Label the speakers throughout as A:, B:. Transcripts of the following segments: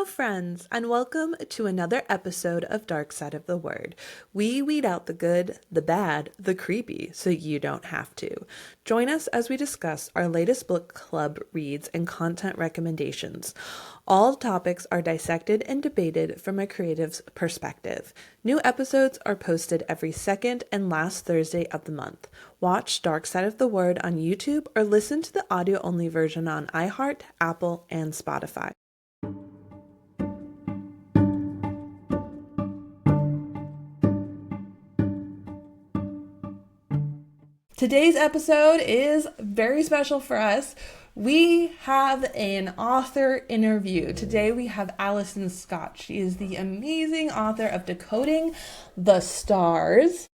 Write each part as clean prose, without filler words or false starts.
A: Hello, friends, and welcome to another episode of Dark Side of the Word. We weed out the good, the bad, the creepy, so you don't have to. Join us as we discuss our latest book club reads and content recommendations. All topics are dissected and debated from a creative's perspective. New episodes are posted every second and last Thursday of the month. Watch Dark Side of the Word on YouTube or listen to the audio-only version on iHeart, Apple, and Spotify. Today's episode is very special for us. We have an author interview. Today we have Allison Scott. She is the amazing author of Decoding the Stars,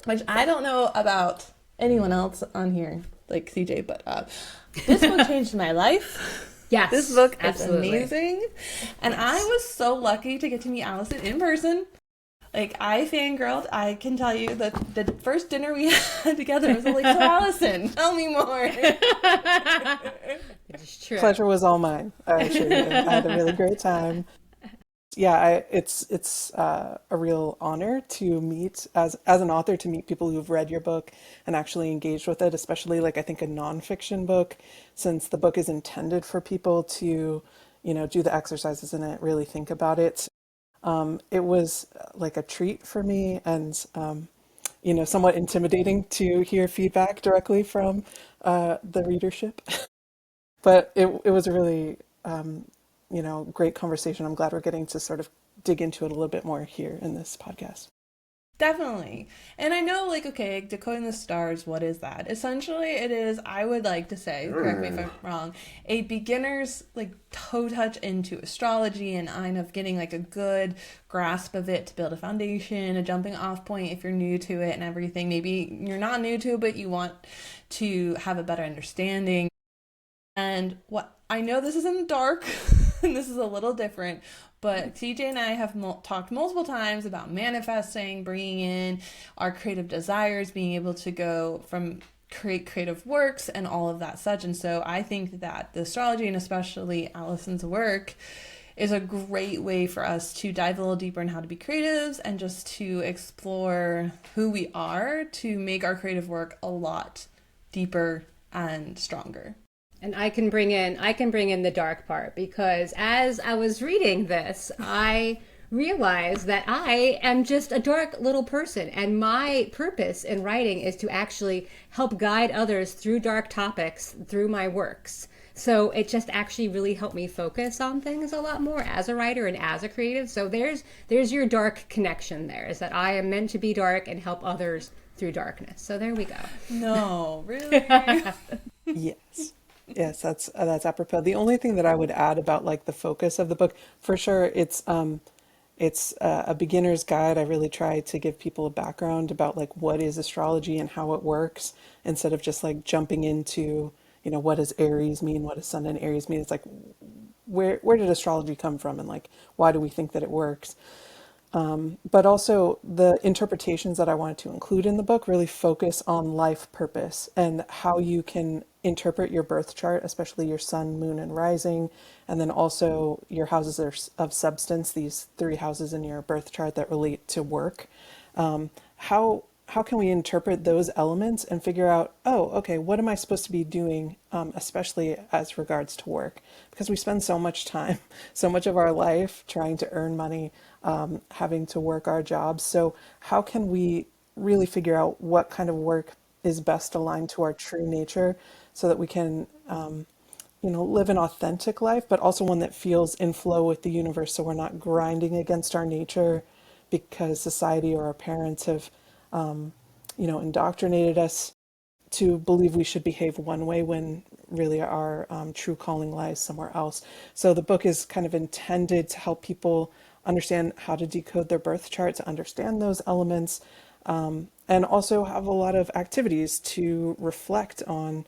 A: which I don't know about anyone else on here, like CJ, but this book changed my life.
B: Yes,
A: this book
B: absolutely.
A: is amazing. And yes. I was so lucky to get to meet Allison in person. Like, I fangirled. I can tell you that the first dinner we had together was like, so Allison, tell me more.
C: It's true. Pleasure was all mine. I assure you. I had a really great time. Yeah, it's a real honor to meet, as an author, to meet people who've read your book and actually engaged with it, especially like I think a nonfiction book, since the book is intended for people to, do the exercises in it, really think about it. It was like a treat for me and, somewhat intimidating to hear feedback directly from the readership. But it was a really, great conversation. I'm glad we're getting to sort of dig into it a little bit more here in this podcast.
A: Definitely. And I know, okay, Decoding the Stars, what is that? Essentially, it is, I would like to say, correct me if I'm wrong, a beginner's, toe touch into astrology and kind of getting, a good grasp of it to build a foundation, a jumping off point if you're new to it and everything. Maybe you're not new to it, but you want to have a better understanding. And what I know this is in the dark, and this is a little different, but CJ and I have talked multiple times about manifesting, bringing in our creative desires, being able to go from create creative works and all of that such. And so I think that the astrology, and especially Allison's work, is a great way for us to dive a little deeper in how to be creatives and just to explore who we are to make our creative work a lot deeper and stronger.
B: And I can bring in the dark part, because as I was reading this, I realized that I am just a dark little person, and my purpose in writing is to actually help guide others through dark topics through my works. So it just actually really helped me focus on things a lot more as a writer and as a creative. So there's your dark connection there, is that I am meant to be dark and help others through darkness. So there we go.
A: No, really?
C: Yes. Yes, that's apropos. The only thing that I would add about the focus of the book, for sure, it's a beginner's guide. I really try to give people a background about what is astrology and how it works, instead of just jumping into, what does Aries mean? What does Sun in Aries mean? It's where did astrology come from, and why do we think that it works? But also the interpretations that I wanted to include in the book really focus on life purpose and how you can interpret your birth chart, especially your sun, moon, and rising, and then also your houses of substance, these 3 houses in your birth chart that relate to work. How can we interpret those elements and figure out, oh, okay, what am I supposed to be doing, especially as regards to work? Because we spend so much time, so much of our life trying to earn money, having to work our jobs. So how can we really figure out what kind of work is best aligned to our true nature, so that we can, live an authentic life, but also one that feels in flow with the universe, so we're not grinding against our nature because society or our parents have indoctrinated us to believe we should behave one way when really our true calling lies somewhere else. So the book is kind of intended to help people understand how to decode their birth chart, to understand those elements, and also have a lot of activities to reflect on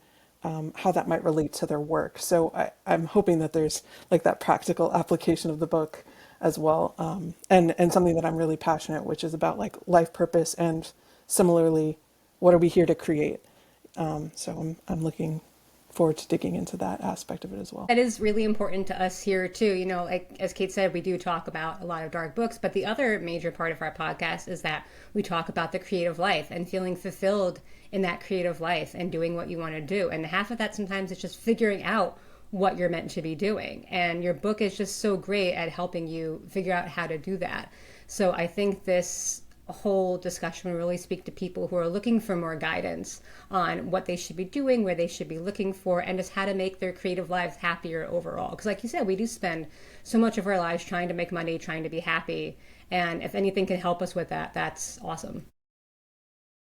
C: how that might relate to their work. So I'm hoping that there's that practical application of the book as well, and something that I'm really passionate, which is about life purpose, and similarly, what are we here to create? So I'm looking forward to digging into that aspect of it as well.
B: That is really important to us here too. You know, like as Kate said, we do talk about a lot of dark books, but the other major part of our podcast is that we talk about the creative life and feeling fulfilled in that creative life and doing what you want to do. And half of that sometimes is just figuring out what you're meant to be doing. And your book is just so great at helping you figure out how to do that. So I think this whole discussion will really speak to people who are looking for more guidance on what they should be doing, where they should be looking for, and just how to make their creative lives happier overall. Because like you said, we do spend so much of our lives trying to make money, trying to be happy. And if anything can help us with that, that's awesome.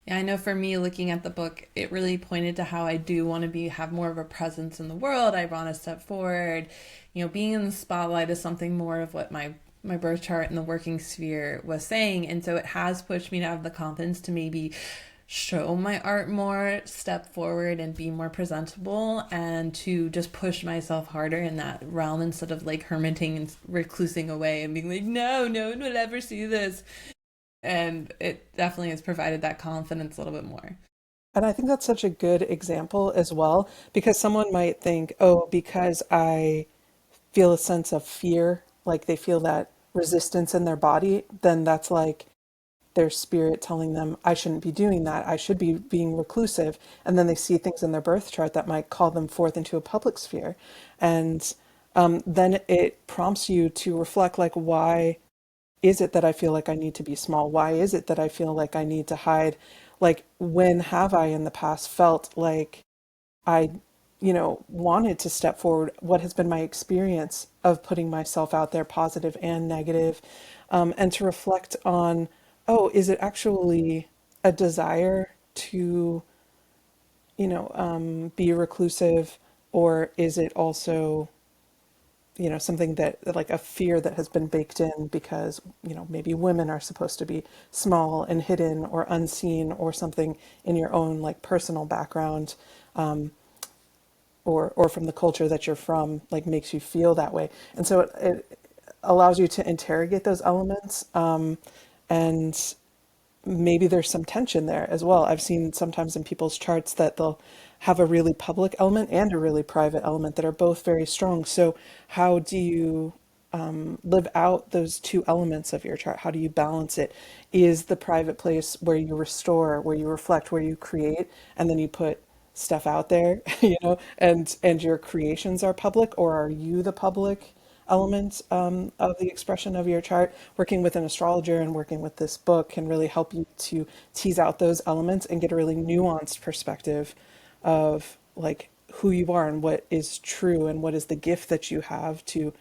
A: Yeah, I know for me, looking at the book, it really pointed to how I do want to have more of a presence in the world. I want to step forward. You know, being in the spotlight is something more of what my birth chart and the working sphere was saying. And so it has pushed me to have the confidence to maybe show my art more, step forward and be more presentable, and to just push myself harder in that realm instead of like hermiting and reclusing away and being like, no one will ever see this. And it definitely has provided that confidence a little bit more.
C: And I think that's such a good example as well, because someone might think, oh, because I feel a sense of fear, like they feel that resistance in their body, then that's like their spirit telling them, I shouldn't be doing that. I should be being reclusive. And then they see things in their birth chart that might call them forth into a public sphere. And then it prompts you to reflect, like, why is it that I feel like I need to be small? Why is it that I feel like I need to hide? Like, when have I in the past felt like I, wanted to step forward? What has been my experience of putting myself out there, positive and negative? And to reflect on, oh, is it actually a desire to, be reclusive, or is it also something that, like, a fear that has been baked in because, maybe women are supposed to be small and hidden or unseen, or something in your own, like, personal background, or from the culture that you're from, like, makes you feel that way. And so it allows you to interrogate those elements, and maybe there's some tension there as well. I've seen sometimes in people's charts that they'll have a really public element and a really private element that are both very strong. So how do you live out those two elements of your chart? How do you balance it? Is the private place where you restore, where you reflect, where you create, and then you put stuff out there, and your creations are public, or are you the public element of the expression of your chart? Working with an astrologer and working with this book can really help you to tease out those elements and get a really nuanced perspective of, like, who you are and what is true and what is the gift that you have to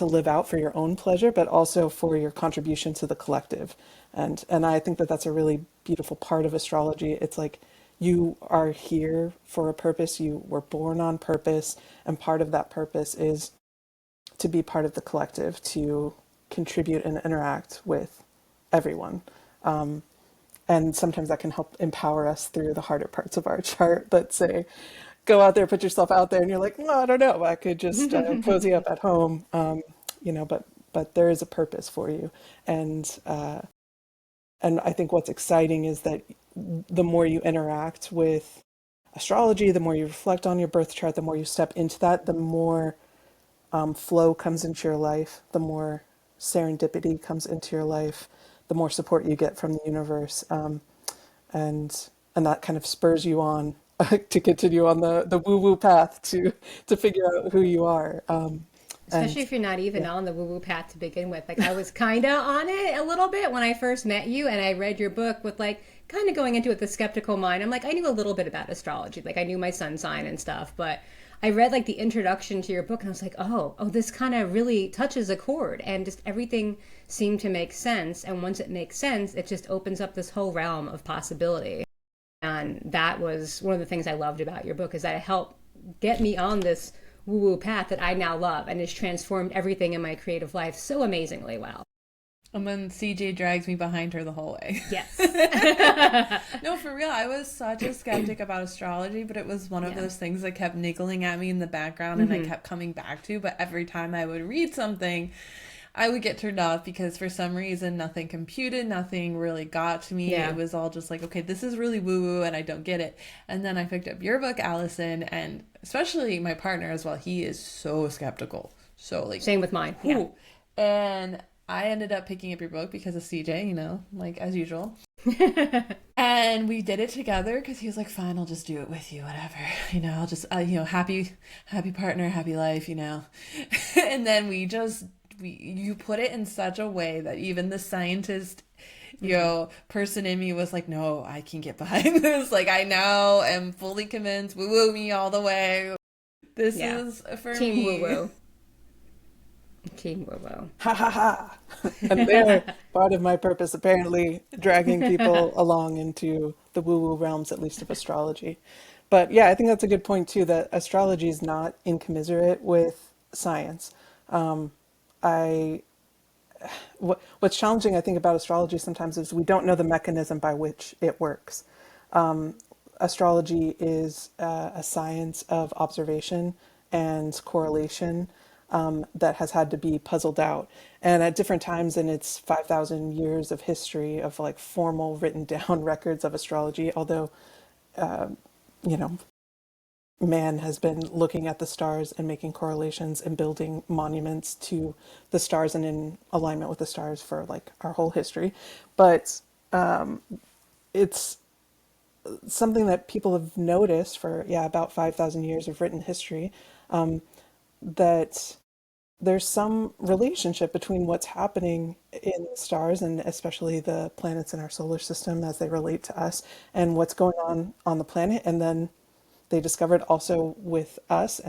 C: live out for your own pleasure, but also for your contribution to the collective. And I think that that's a really beautiful part of astrology. It's like, you are here for a purpose. You were born on purpose, and part of that purpose is to be part of the collective, to contribute and interact with everyone. And sometimes that can help empower us through the harder parts of our chart that say, go out there, put yourself out there. And you're like, no, I don't know. I could just cozy up at home, but there is a purpose for you. And I think what's exciting is that the more you interact with astrology, the more you reflect on your birth chart, the more you step into that, the more flow comes into your life, the more serendipity comes into your life, the more support you get from the universe, and that kind of spurs you on to continue on the woo-woo path to figure out who you are.
B: Especially if you're not even on the woo-woo path to begin with. Like, I was kind of on it a little bit when I first met you, and I read your book with, like, kind of going into it with a skeptical mind. I'm like, I knew a little bit about astrology. Like, I knew my sun sign and stuff, but I read, like, the introduction to your book, and I was like, oh, this kind of really touches a chord, and just everything seemed to make sense. And once it makes sense, it just opens up this whole realm of possibility. And that was one of the things I loved about your book, is that it helped get me on this woo-woo path that I now love, and has transformed everything in my creative life so amazingly well.
A: And then CJ drags me behind her the whole way.
B: Yes.
A: No, for real. I was such a skeptic about astrology, but it was one of those things that kept niggling at me in the background, and I kept coming back to. But every time I would read something, I would get turned off because for some reason nothing computed, nothing really got to me. It
B: Yeah.
A: was all just like, okay, this is really woo woo and I don't get it. And then I picked up your book, Allison, and especially my partner as well. He is so skeptical. So like,
B: Same with mine. Yeah.
A: ooh. And I ended up picking up your book because of CJ, like as usual. And we did it together because he was like, fine, I'll just do it with you, whatever. I'll just, happy partner, happy life. And then you put it in such a way that even the scientist, person in me was like, no, I can get behind this. Like, I now am fully convinced, woo woo me all the way. This
B: Yeah.
A: is for
B: Team
A: me.
B: woo woo. Team woo woo.
C: Ha ha ha. And they're part of my purpose, apparently, dragging people along into the woo-woo realms, at least of astrology. But yeah, I think that's a good point too, that astrology is not incommiserate with science. I what's challenging, I think, about astrology sometimes is we don't know the mechanism by which it works. Astrology is a science of observation and correlation that has had to be puzzled out. And at different times in its 5,000 years of history of like formal written down records of astrology, although, you know, man has been looking at the stars and making correlations and building monuments to the stars and in alignment with the stars for like our whole history. But it's something that people have noticed for, yeah, about 5,000 years of written history, that there's some relationship between what's happening in the stars and especially the planets in our solar system as they relate to us and what's going on the planet. And then they discovered also with us,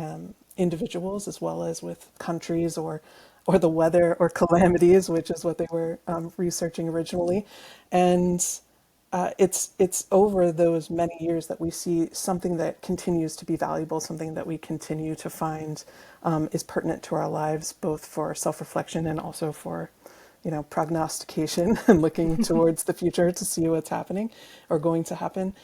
C: individuals, as well as with countries or the weather or calamities, which is what they were researching originally. And it's over those many years that we see something that continues to be valuable, something that we continue to find is pertinent to our lives, both for self-reflection and also for, prognostication and looking towards the future to see what's happening or going to happen.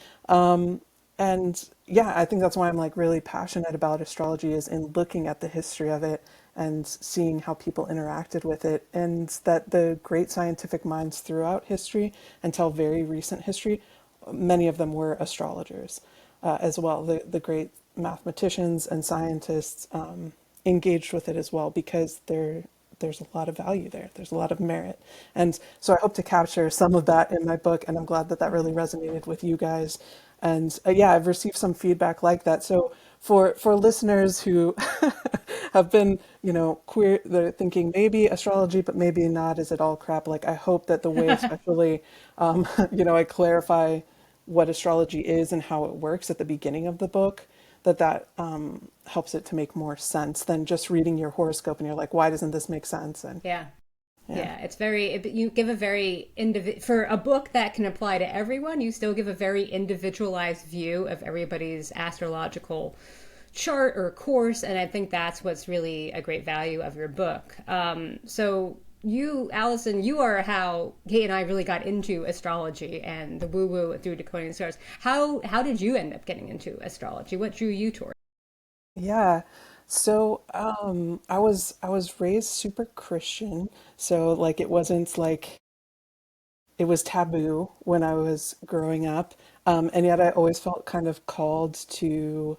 C: And yeah, I think that's why I'm like really passionate about astrology, is in looking at the history of it and seeing how people interacted with it, and that the great scientific minds throughout history until very recent history, many of them were astrologers as well. The great mathematicians and scientists engaged with it as well, because there's a lot of value there. There's a lot of merit. And so I hope to capture some of that in my book, and I'm glad that that really resonated with you guys. And yeah, I've received some feedback like that. So for listeners who have been, queer, they're thinking maybe astrology, but maybe not, is it all crap? Like, I hope that the way, especially, I clarify what astrology is and how it works at the beginning of the book, that helps it to make more sense than just reading your horoscope and you're like, why doesn't this make sense? And
B: Yeah.
C: yeah.
B: Yeah, you give a very for a book that can apply to everyone, you still give a very individualized view of everybody's astrological chart or course. And I think that's what's really a great value of your book. So you, Allison, you are how Kate and I really got into astrology and the woo woo through Decoding the Stars. How did you end up getting into astrology? What drew you toward?
C: Yeah. So I was raised super Christian. So like it wasn't like it was taboo when I was growing up. And yet I always felt kind of called to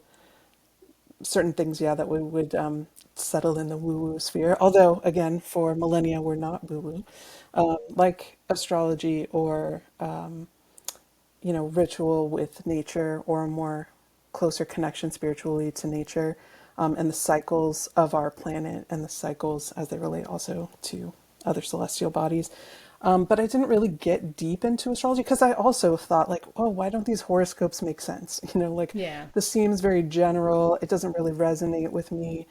C: certain things, yeah, that would settle in the woo-woo sphere. Although, again, for millennia, we're not woo-woo, like astrology or ritual with nature, or a more closer connection spiritually to nature, and the cycles of our planet and the cycles as they relate also to other celestial bodies. But I didn't really get deep into astrology because I also thought like, oh, why don't these horoscopes make sense? Like
B: Yeah.
C: this seems very general. It doesn't really resonate with me.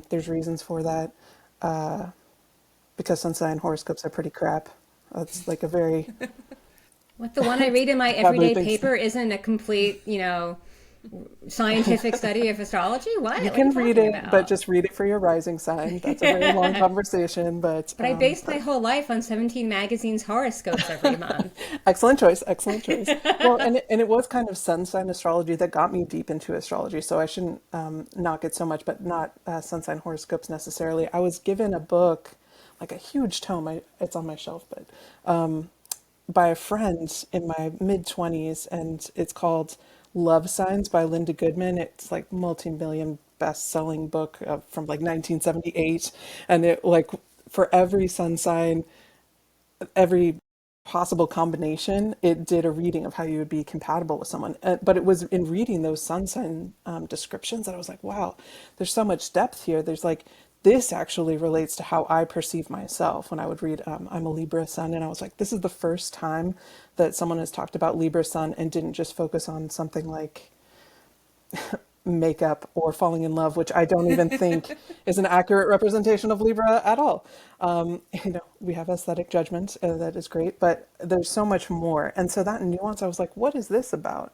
C: There's reasons for that, because sun sign horoscopes are pretty crap. That's like a very
B: What, the one I read in my
C: taboo
B: everyday
C: thing.
B: paper isn't a complete, scientific study of astrology? What?
C: You
B: What are you
C: can read
B: talking
C: it, but
B: about?
C: just read it for your rising sign. That's a very long conversation, but
B: But I based my whole life on 17 magazines horoscopes every month.
C: excellent choice, excellent choice. Well, and it was kind of sun sign astrology that got me deep into astrology, so I shouldn't knock it so much, but not sun sign horoscopes necessarily. I was given a book like a huge tome. It's on my shelf, but by a friend in my mid 20s, and it's called Love Signs by Linda Goodman. It's like multi-million best-selling book from like 1978, and it like for every sun sign, every possible combination, it did a reading of how you would be compatible with someone. But it was in reading those sun sign descriptions that I was like, wow, there's so much depth here. There's like, this actually relates to how I perceive myself when I would read, I'm a Libra sun. And I was like, this is the first time that someone has talked about Libra sun and didn't just focus on something like makeup or falling in love, which I don't even think is an accurate representation of Libra at all. We have aesthetic judgment, that is great, but there's so much more. And so that nuance, I was like, what is this about?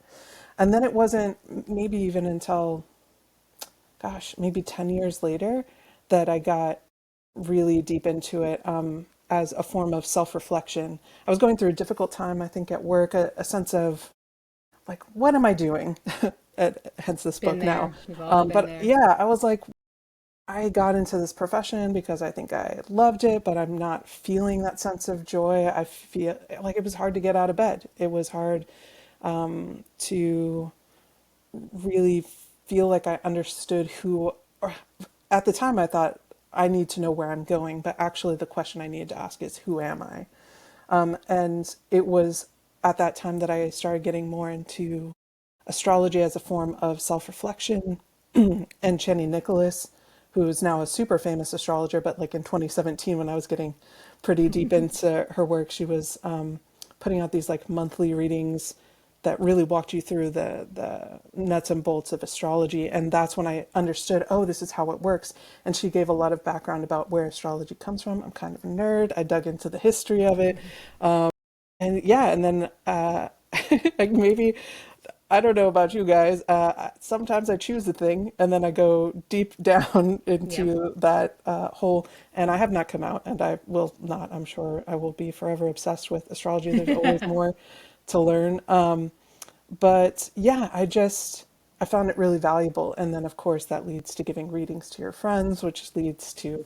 C: And then it wasn't maybe even until, gosh, maybe 10 years later that I got really deep into it as a form of self-reflection. I was going through a difficult time, I think, at work, a sense of like, what am I doing? Hence this book
B: Been
C: now.
B: there. We've all been
C: But
B: there.
C: yeah, I was like, I got into this profession because I think I loved it, but I'm not feeling that sense of joy. I feel like it was hard to get out of bed. It was hard to really feel like I understood who, or at the time I thought I need to know where I'm going, but actually the question I needed to ask is, who am I? And it was at that time that I started getting more into astrology as a form of self-reflection. And Jenny Nicholas, who is now a super famous astrologer, but like in 2017, when I was getting pretty deep into her work, she was putting out these like monthly readings that really walked you through the nuts and bolts of astrology. And that's when I understood, oh, this is how it works. And she gave a lot of background about where astrology comes from. I'm kind of a nerd. I dug into the history of it. And yeah, and then like maybe, I don't know about you guys, sometimes I choose a thing and then I go deep down
B: Yep.
C: into that hole, and I have not come out, and I will not. I'm sure I will be forever obsessed with astrology. There's always more to learn. But yeah, I found it really valuable. And then, of course, that leads to giving readings to your friends, which leads to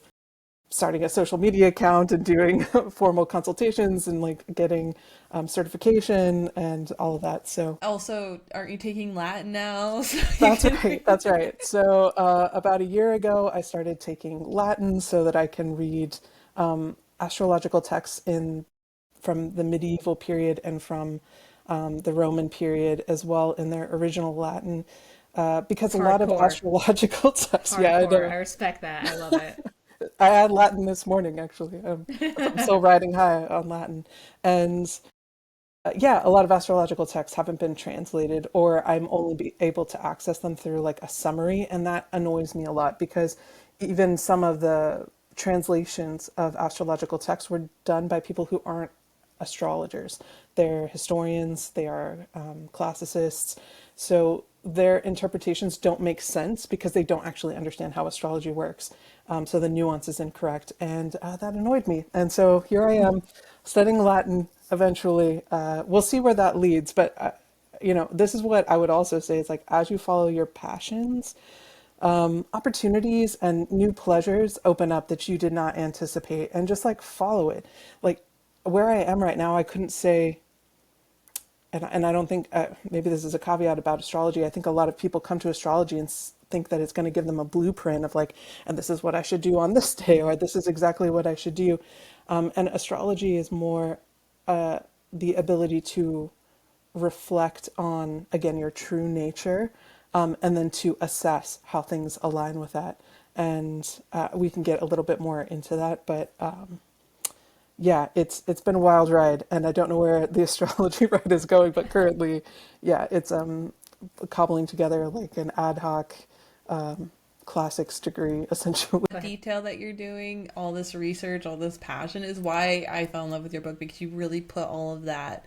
C: starting a social media account and doing formal consultations and like getting certification and all of that. So
A: Also, aren't you taking Latin now? So you
C: that's
A: can
C: right. That's right. So about a year ago, I started taking Latin so that I can read astrological texts in from the medieval period and from the Roman period as well in their original Latin. Because
B: It's
C: a lot of
B: hardcore.
C: astrological texts, yeah, I
B: Hardcore.
C: know.
B: I respect that. I love it.
C: I had Latin this morning, actually. I'm still riding high on Latin. And yeah, a lot of astrological texts haven't been translated, or I'm only able to access them through like a summary. And that annoys me a lot because even some of the translations of astrological texts were done by people who aren't astrologers. They're historians, they are classicists. So their interpretations don't make sense because they don't actually understand how astrology works. So the nuance is incorrect. And that annoyed me. And so here I am studying Latin eventually. We'll see where that leads. But, this is what I would also say is like, as you follow your passions, opportunities and new pleasures open up that you did not anticipate, and just like follow it. Like where I am right now, I couldn't say, and I don't think, maybe this is a caveat about astrology. I think a lot of people come to astrology and think that it's going to give them a blueprint of like, and this is what I should do on this day, or this is exactly what I should do. And astrology is more the ability to reflect on, again, your true nature, and then to assess how things align with that. And we can get a little bit more into that, but yeah, it's been a wild ride, and I don't know where the astrology ride is going, but currently, yeah, it's cobbling together like an ad hoc classics degree, essentially.
A: the detail that you're doing, all this research, all this passion is why I fell in love with your book, because you really put all of that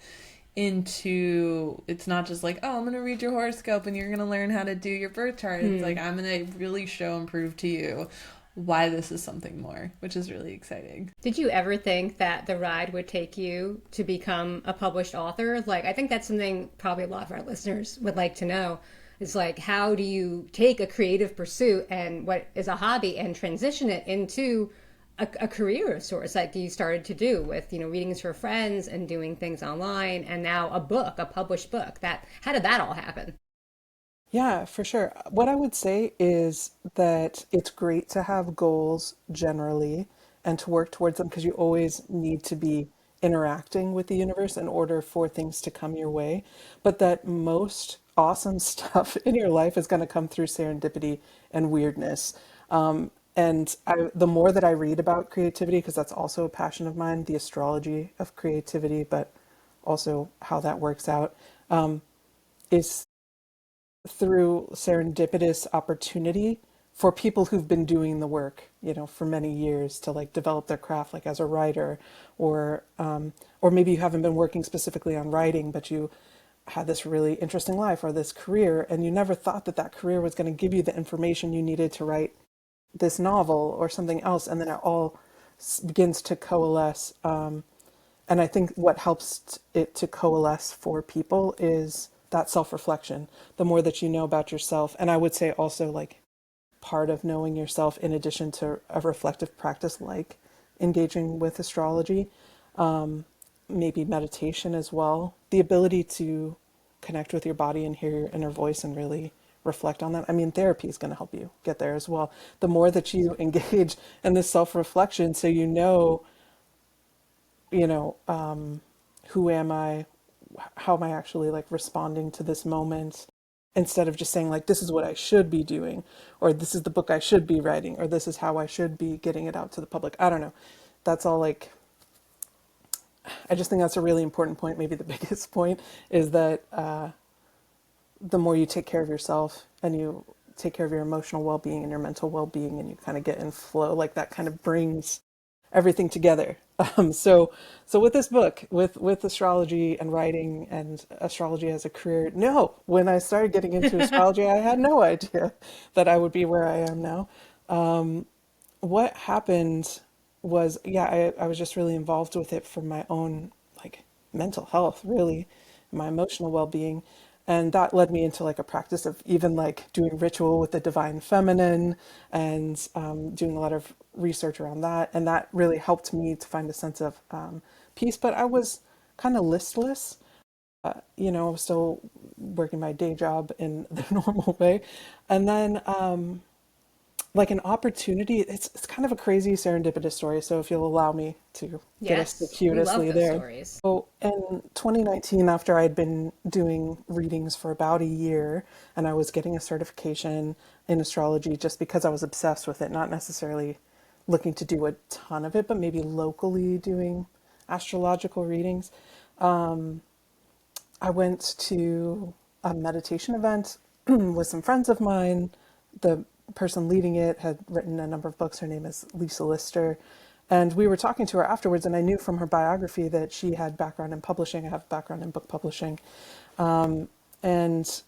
A: into, it's not just like, oh, I'm going to read your horoscope and you're going to learn how to do your birth chart. It's like, I'm going to really show and prove to you why this is something more, which is really exciting.
B: Did you ever think that the ride would take you to become a published author? Like, I think that's something probably a lot of our listeners would like to know. It's like, how do you take a creative pursuit and what is a hobby and transition it into a career of sorts, like you started to do with, readings for friends and doing things online, and now a book, a published book. That how did that all happen?
C: Yeah, for sure. What I would say is that it's great to have goals generally and to work towards them because you always need to be interacting with the universe in order for things to come your way. But that most awesome stuff in your life is going to come through serendipity and weirdness. The more that I read about creativity, because that's also a passion of mine, the astrology of creativity, but also how that works out, is through serendipitous opportunity for people who've been doing the work, for many years to like develop their craft, like as a writer, or maybe you haven't been working specifically on writing, but you had this really interesting life or this career, and you never thought that that career was going to give you the information you needed to write this novel or something else, and then it all begins to coalesce. And I think what helps it to coalesce for people is that self-reflection. The more that you know about yourself, and I would say also like part of knowing yourself, in addition to a reflective practice like engaging with astrology, maybe meditation as well, the ability to connect with your body and hear your inner voice and really reflect on that. I mean, therapy is going to help you get there as well. The more that you engage in this self-reflection, so you know, who am I? How am I actually like responding to this moment? Instead of just saying like, this is what I should be doing, or this is the book I should be writing, or this is how I should be getting it out to the public. I don't know. That's all like, I just think that's a really important point. Maybe the biggest point is that the more you take care of yourself and you take care of your emotional well-being and your mental well-being, and you kind of get in flow, like that kind of brings everything together. So with this book, with astrology and writing and astrology as a career, no, when I started getting into astrology, I had no idea that I would be where I am now. What happened was, yeah, I was just really involved with it for my own like mental health, really, my emotional well-being. And that led me into like a practice of even like doing ritual with the divine feminine and doing a lot of research around that. And that really helped me to find a sense of peace. But I was kind of listless. I was still working my day job in the normal way. And then like an opportunity, it's kind of a crazy serendipitous story. So if you'll allow me to get us
B: Yes, we love
C: circuitously
B: those
C: there.
B: stories.
C: So in 2019, after I'd been doing readings for about a year, and I was getting a certification in astrology just because I was obsessed with it, not necessarily looking to do a ton of it, but maybe locally doing astrological readings, I went to a meditation event with some friends of mine. The person leading it had written a number of books. Her name is Lisa Lister. And we were talking to her afterwards, and I knew from her biography that she had background in publishing. I have background in book publishing. And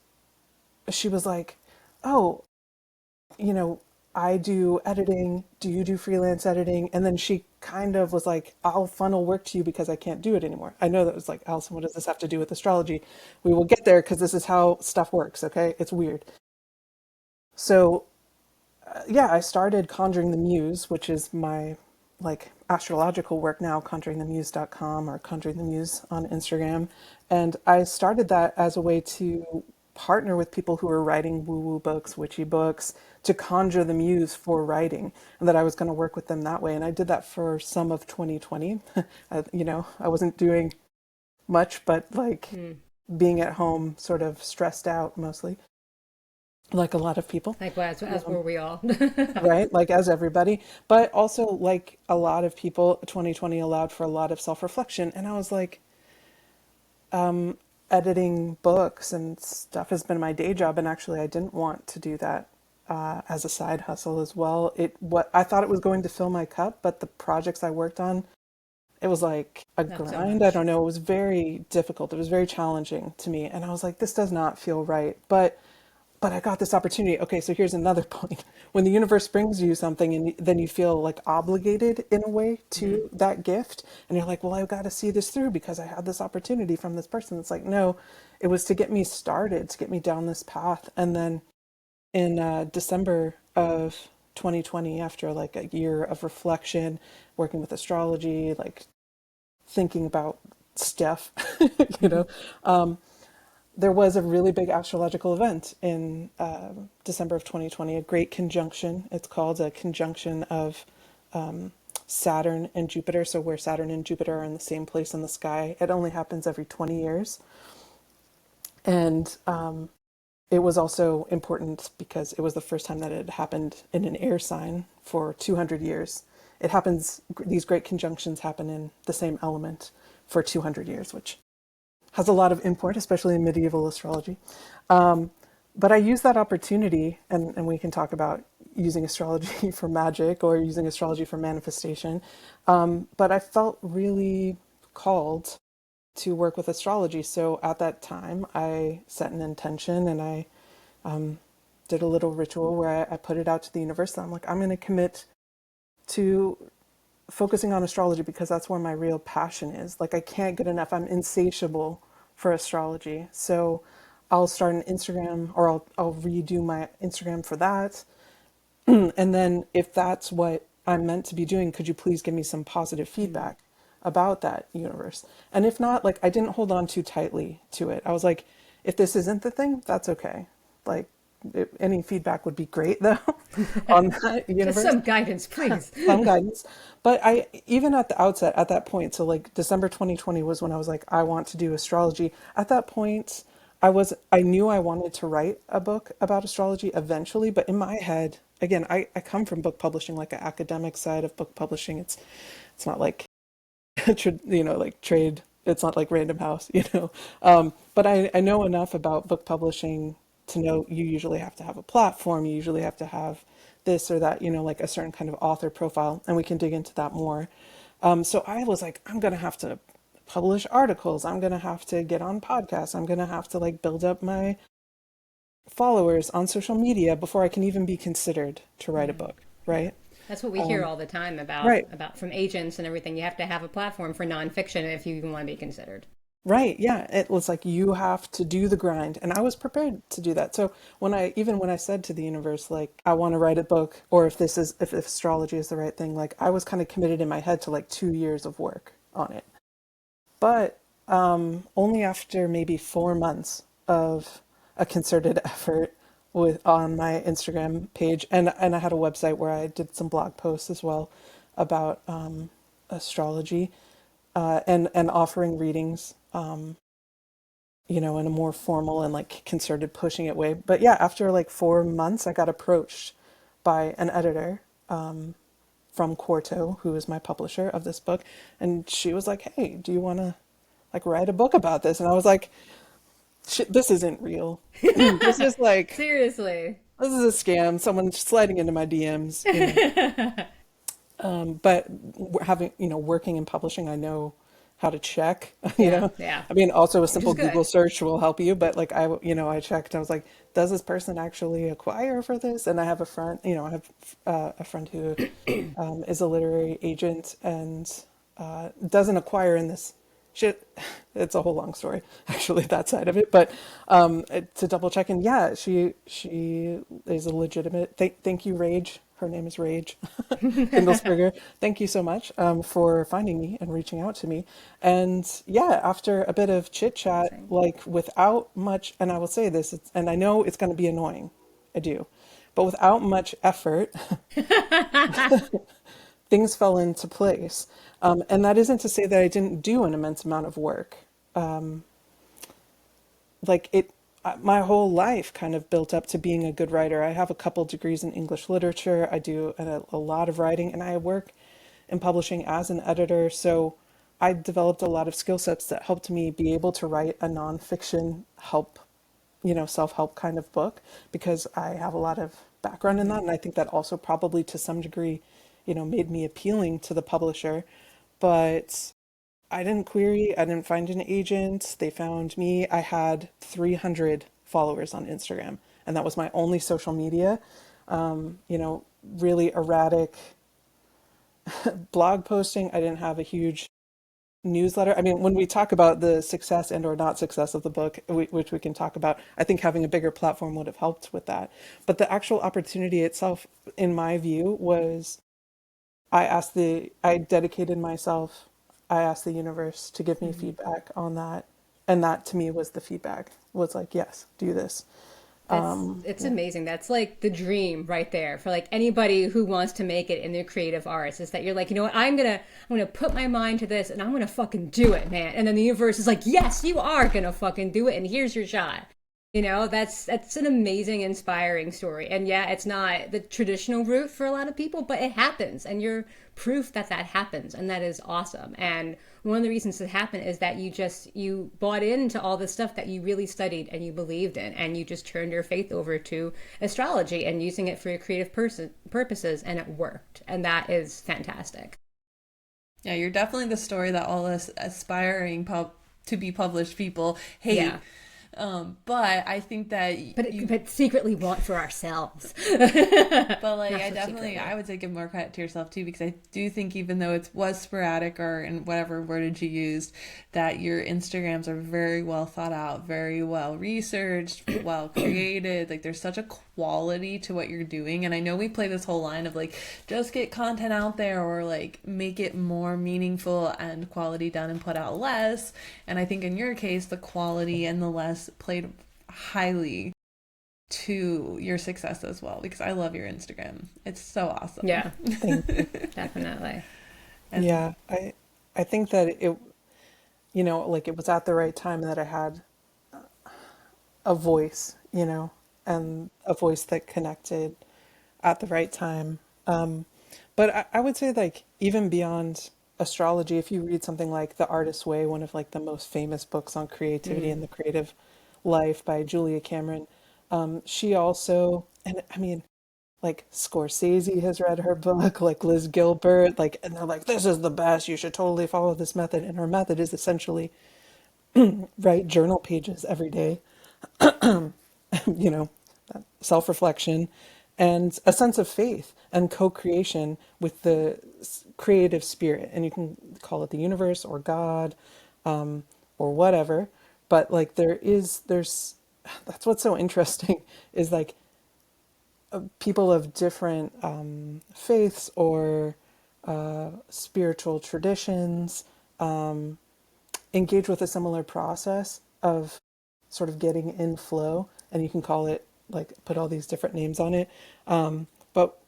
C: she was like, oh, you know, I do editing. Do you do freelance editing? And then she kind of was like, I'll funnel work to you because I can't do it anymore. I know that was like, Allison, what does this have to do with astrology? We will get there because this is how stuff works, okay? It's weird. So, yeah, I started Conjuring the Muse, which is my like astrological work now, conjuringthemuse.com or Conjuring the Muse on Instagram. And I started that as a way to partner with people who are writing woo-woo books, witchy books, to conjure the muse for writing, and that I was going to work with them that way. And I did that for some of 2020. I wasn't doing much, but like
B: Hmm.
C: being at home, sort of stressed out mostly, like a lot of people.
B: Like, well, as were we all.
C: Right? Like as everybody, but also like a lot of people, 2020 allowed for a lot of self-reflection. And I was like, editing books and stuff has been my day job. And actually, I didn't want to do that as a side hustle as well. What I thought it was going to fill my cup, but the projects I worked on, it was like a
B: Not so
C: grind. I
B: much.
C: don't know. It was very difficult. It was very challenging to me. And I was like, this does not feel right. But I got this opportunity. Okay, so here's another point. When the universe brings you something and then you feel like obligated in a way
B: Hmm.
C: to that gift, and you're like, well, I've got to see this through because I had this opportunity from this person. It's like, no, it was to get me started, to get me down this path. And then in December of 2020, after like a year of reflection, working with astrology, like thinking about stuff, you know, there was a really big astrological event in December of 2020, a great conjunction. It's called a conjunction of Saturn and Jupiter. So where Saturn and Jupiter are in the same place in the sky, it only happens every 20 years. And it was also important because it was the first time that it had happened in an air sign for 200 years. It happens, these great conjunctions happen in the same element for 200 years, which has a lot of import, especially in medieval astrology. But I use that opportunity, and we can talk about using astrology for magic or using astrology for manifestation. But I felt really called to work with astrology. So at that time, I set an intention and I did a little ritual where I put it out to the universe. I'm like, I'm going to commit to focusing on astrology because that's where my real passion is. Like, I can't get enough. I'm insatiable for astrology. So I'll start an Instagram, or I'll redo my Instagram for that. And then if that's what I'm meant to be doing, could you please give me some positive feedback about that, universe? And if not, like, I didn't hold on too tightly to it. I was like, if this isn't the thing, that's okay. Like, any feedback would be great though on that,
B: Just
C: universe.
B: some guidance, please.
C: Some guidance. But I, even at the outset, at that point, so like December 2020 was when I was like, I want to do astrology. At that point, I knew I wanted to write a book about astrology eventually, but in my head, again, I come from book publishing, like an academic side of book publishing. It's not like, like trade. It's not like Random House, you know. But I know enough about book publishing to know you usually have to have a platform. You usually have to have this or that, like a certain kind of author profile, and we can dig into that more. So I was like, I'm going to have to publish articles. I'm going to have to get on podcasts. I'm going to have to like build up my followers on social media before I can even be considered to write a book, right?
B: That's what we hear all the time
C: Right.
B: about from agents and everything. You have to have a platform for nonfiction if you even want to be considered.
C: Right. Yeah. It was like you have to do the grind. And I was prepared to do that. So when I said to the universe, like, I want to write a book, or if astrology is the right thing, like I was kind of committed in my head to like 2 years of work on it. But only after maybe 4 months of a concerted effort on my Instagram page, and I had a website where I did some blog posts as well about astrology, and offering readings, in a more formal and like concerted pushing it way. But yeah, after like 4 months, I got approached by an editor from Quarto, who is my publisher of this book, and she was like, "Hey, do you want to like write a book about this?" And I was like, "Shit, this isn't real. This is like
B: Seriously.
C: this is a scam. Someone sliding into my DMs." But having, working in publishing, I know how to check,
B: Yeah, yeah.
C: I mean, also a
B: Which is
C: simple Google
B: good.
C: search will help you, but like I checked, I was like, does this person actually acquire for this? And I have a friend, I have a friend who is a literary agent and doesn't acquire in this shit. It's a whole long story, actually, that side of it. But to double check, and yeah, she is a legitimate. Thank you, Rage. Her name is Rage Kindlesberger. Thank you so much for finding me and reaching out to me. And yeah, after a bit of chit chat,
B: Amazing.
C: like without much, and I will say this, and I know it's going to be annoying, I do, but without much effort, things fell into place. And that isn't to say that I didn't do an immense amount of work. Like it, my whole life kind of built up to being a good writer. I have a couple degrees in English literature. I do a lot of writing, and I work in publishing as an editor. So I developed a lot of skill sets that helped me be able to write a nonfiction self-help kind of book, because I have a lot of background in that. And I think that also probably to some degree, made me appealing to the publisher. But I didn't query, I didn't find an agent. They found me. I had 300 followers on Instagram, and that was my only social media. Really erratic blog posting. I didn't have a huge newsletter. I mean, when we talk about the success and or not success of the book, which we can talk about, I think having a bigger platform would have helped with that. But the actual opportunity itself, in my view, was I dedicated myself, I asked the universe to give me feedback on that. And that to me was the feedback, was like, yes, do this.
B: It's
C: Yeah.
B: amazing. That's like the dream right there for like anybody who wants to make it in their creative arts is that you're like, you know what, I'm gonna put my mind to this and I'm gonna fucking do it, man. And then the universe is like, yes, you are gonna fucking do it and here's your shot. You know, that's an amazing, inspiring story. And yeah, it's not the traditional route for a lot of people, but it happens. And you're proof that that happens. And that is awesome. And one of the reasons it happened is that you bought into all the stuff that you really studied and you believed in. And you just turned your faith over to astrology and using it for your creative purposes. And it worked. And that is fantastic.
A: Yeah, you're definitely the story that all us aspiring to be published people hate.
B: Yeah.
A: But I think that
B: But secretly want for ourselves.
A: but like
B: Not
A: I
B: so
A: definitely
B: secretly.
A: I would say give more credit to yourself too, because I do think even though it was sporadic or in whatever wordage you used, that your Instagrams are very well thought out, very well researched, well created. Like there's such a quality to what you're doing. And I know we play this whole line of like just get content out there or like make it more meaningful and quality done and put out less. And I think in your case the quality and the less played highly to your success as well, because I love your Instagram. It's so awesome.
B: Yeah,
C: Thank you.
B: definitely.
A: And
C: Yeah, I think that it, like it was at the right time that I had a voice, and a voice that connected at the right time. But I would say like even beyond astrology, if you read something like The Artist's Way, one of like the most famous books on creativity and the creative life by Julia Cameron, she also, and I mean, like Scorsese has read her book, like Liz Gilbert, like, and they're like, this is the best. You should totally follow this method. And her method is essentially write journal pages every day, you know, self-reflection and a sense of faith and co-creation with the creative spirit. And you can call it the universe or God, or whatever. But like that's what's so interesting is like people of different faiths or spiritual traditions engage with a similar process of sort of getting in flow, and you can call it like put all these different names on it. But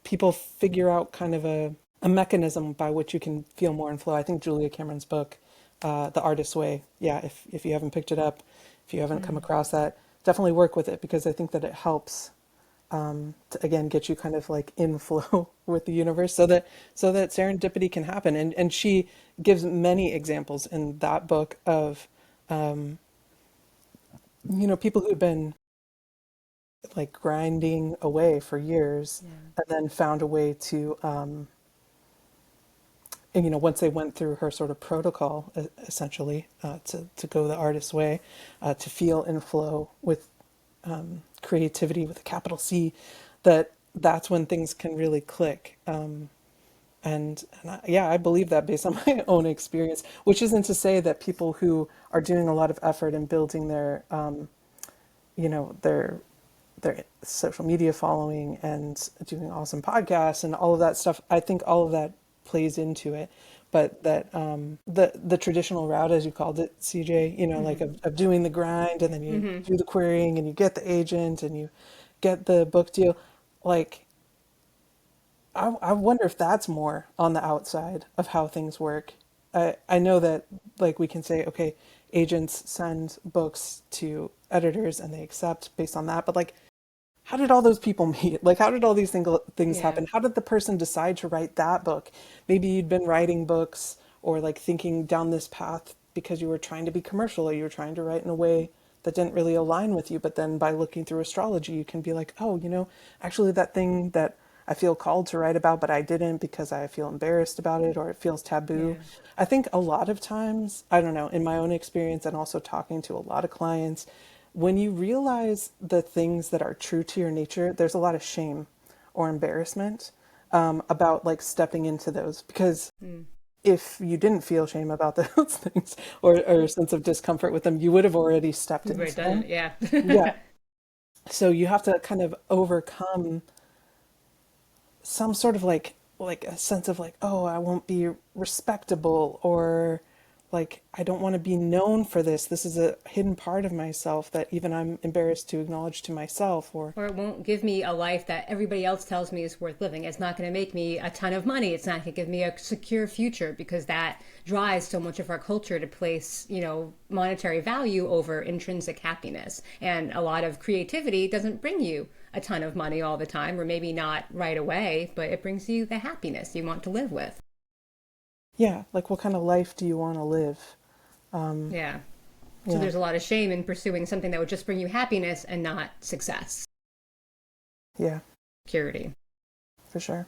C: people figure out kind of a mechanism by which you can feel more in flow. I think Julia Cameron's book, The Artist's Way, yeah, if you haven't picked it up, if you haven't come across that, definitely work with it because I think that it helps to again get you kind of like in flow with the universe so that serendipity can happen. And she gives many examples in that book of people who've been like grinding away for years and then found a way to and once they went through her sort of protocol essentially to go the artist's way, to feel in flow with creativity with a capital C, that's when things can really click. Yeah, I believe that based on my own experience, which isn't to say that people who are doing a lot of effort in building their social media following and doing awesome podcasts and all of that stuff, I think all of that plays into it. But that the traditional route, as you called it, CJ, like of doing the grind and then you do the querying and you get the agent and you get the book deal, like I wonder if that's more on the outside of how things work. I know that like we can say, okay, agents send books to editors and they accept based on that, but like how did all those people meet? Like, how did all these things
B: Yeah.
C: happen? How did the person decide to write that book? Maybe you'd been writing books or like thinking down this path because you were trying to be commercial or you were trying to write in a way that didn't really align with you. But then by looking through astrology, you can be like, oh, actually that thing that I feel called to write about, but I didn't because I feel embarrassed about it or it feels taboo.
B: Yeah.
C: I think a lot of times, I don't know, in my own experience and also talking to a lot of clients, when you realize the things that are true to your nature, there's a lot of shame or embarrassment about like stepping into those because if you didn't feel shame about those things, or a sense of discomfort with them, you would have already stepped
B: We've already
C: into
B: done
C: them.
B: it, yeah.
C: Yeah. So you have to kind of overcome some sort of like a sense of like, oh, I won't be respectable, or like I don't want to be known for this. This is a hidden part of myself that even I'm embarrassed to acknowledge to myself, or
B: Or it won't give me a life that everybody else tells me is worth living. It's not going to make me a ton of money. It's not going to give me a secure future, because that drives so much of our culture to place, monetary value over intrinsic happiness. And a lot of creativity doesn't bring you a ton of money all the time, or maybe not right away, but it brings you the happiness you want to live with.
C: yeah, like what kind of life do you want to live?
B: Yeah. So
C: Yeah,
B: there's a lot of shame in pursuing something that would just bring you happiness and not success,
C: yeah,
B: security.
C: for sure.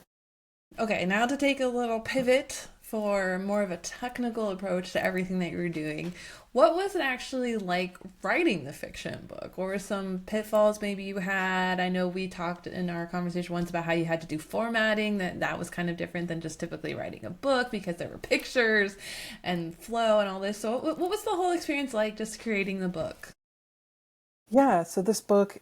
A: Okay, now to take a little pivot for more of a technical approach to everything that you're doing. What was it actually like writing the fiction book? What were some pitfalls maybe you had? I know we talked in our conversation once about how you had to do formatting, that was kind of different than just typically writing a book because there were pictures and flow and all this. So what was the whole experience like just creating the book?
C: Yeah, so this book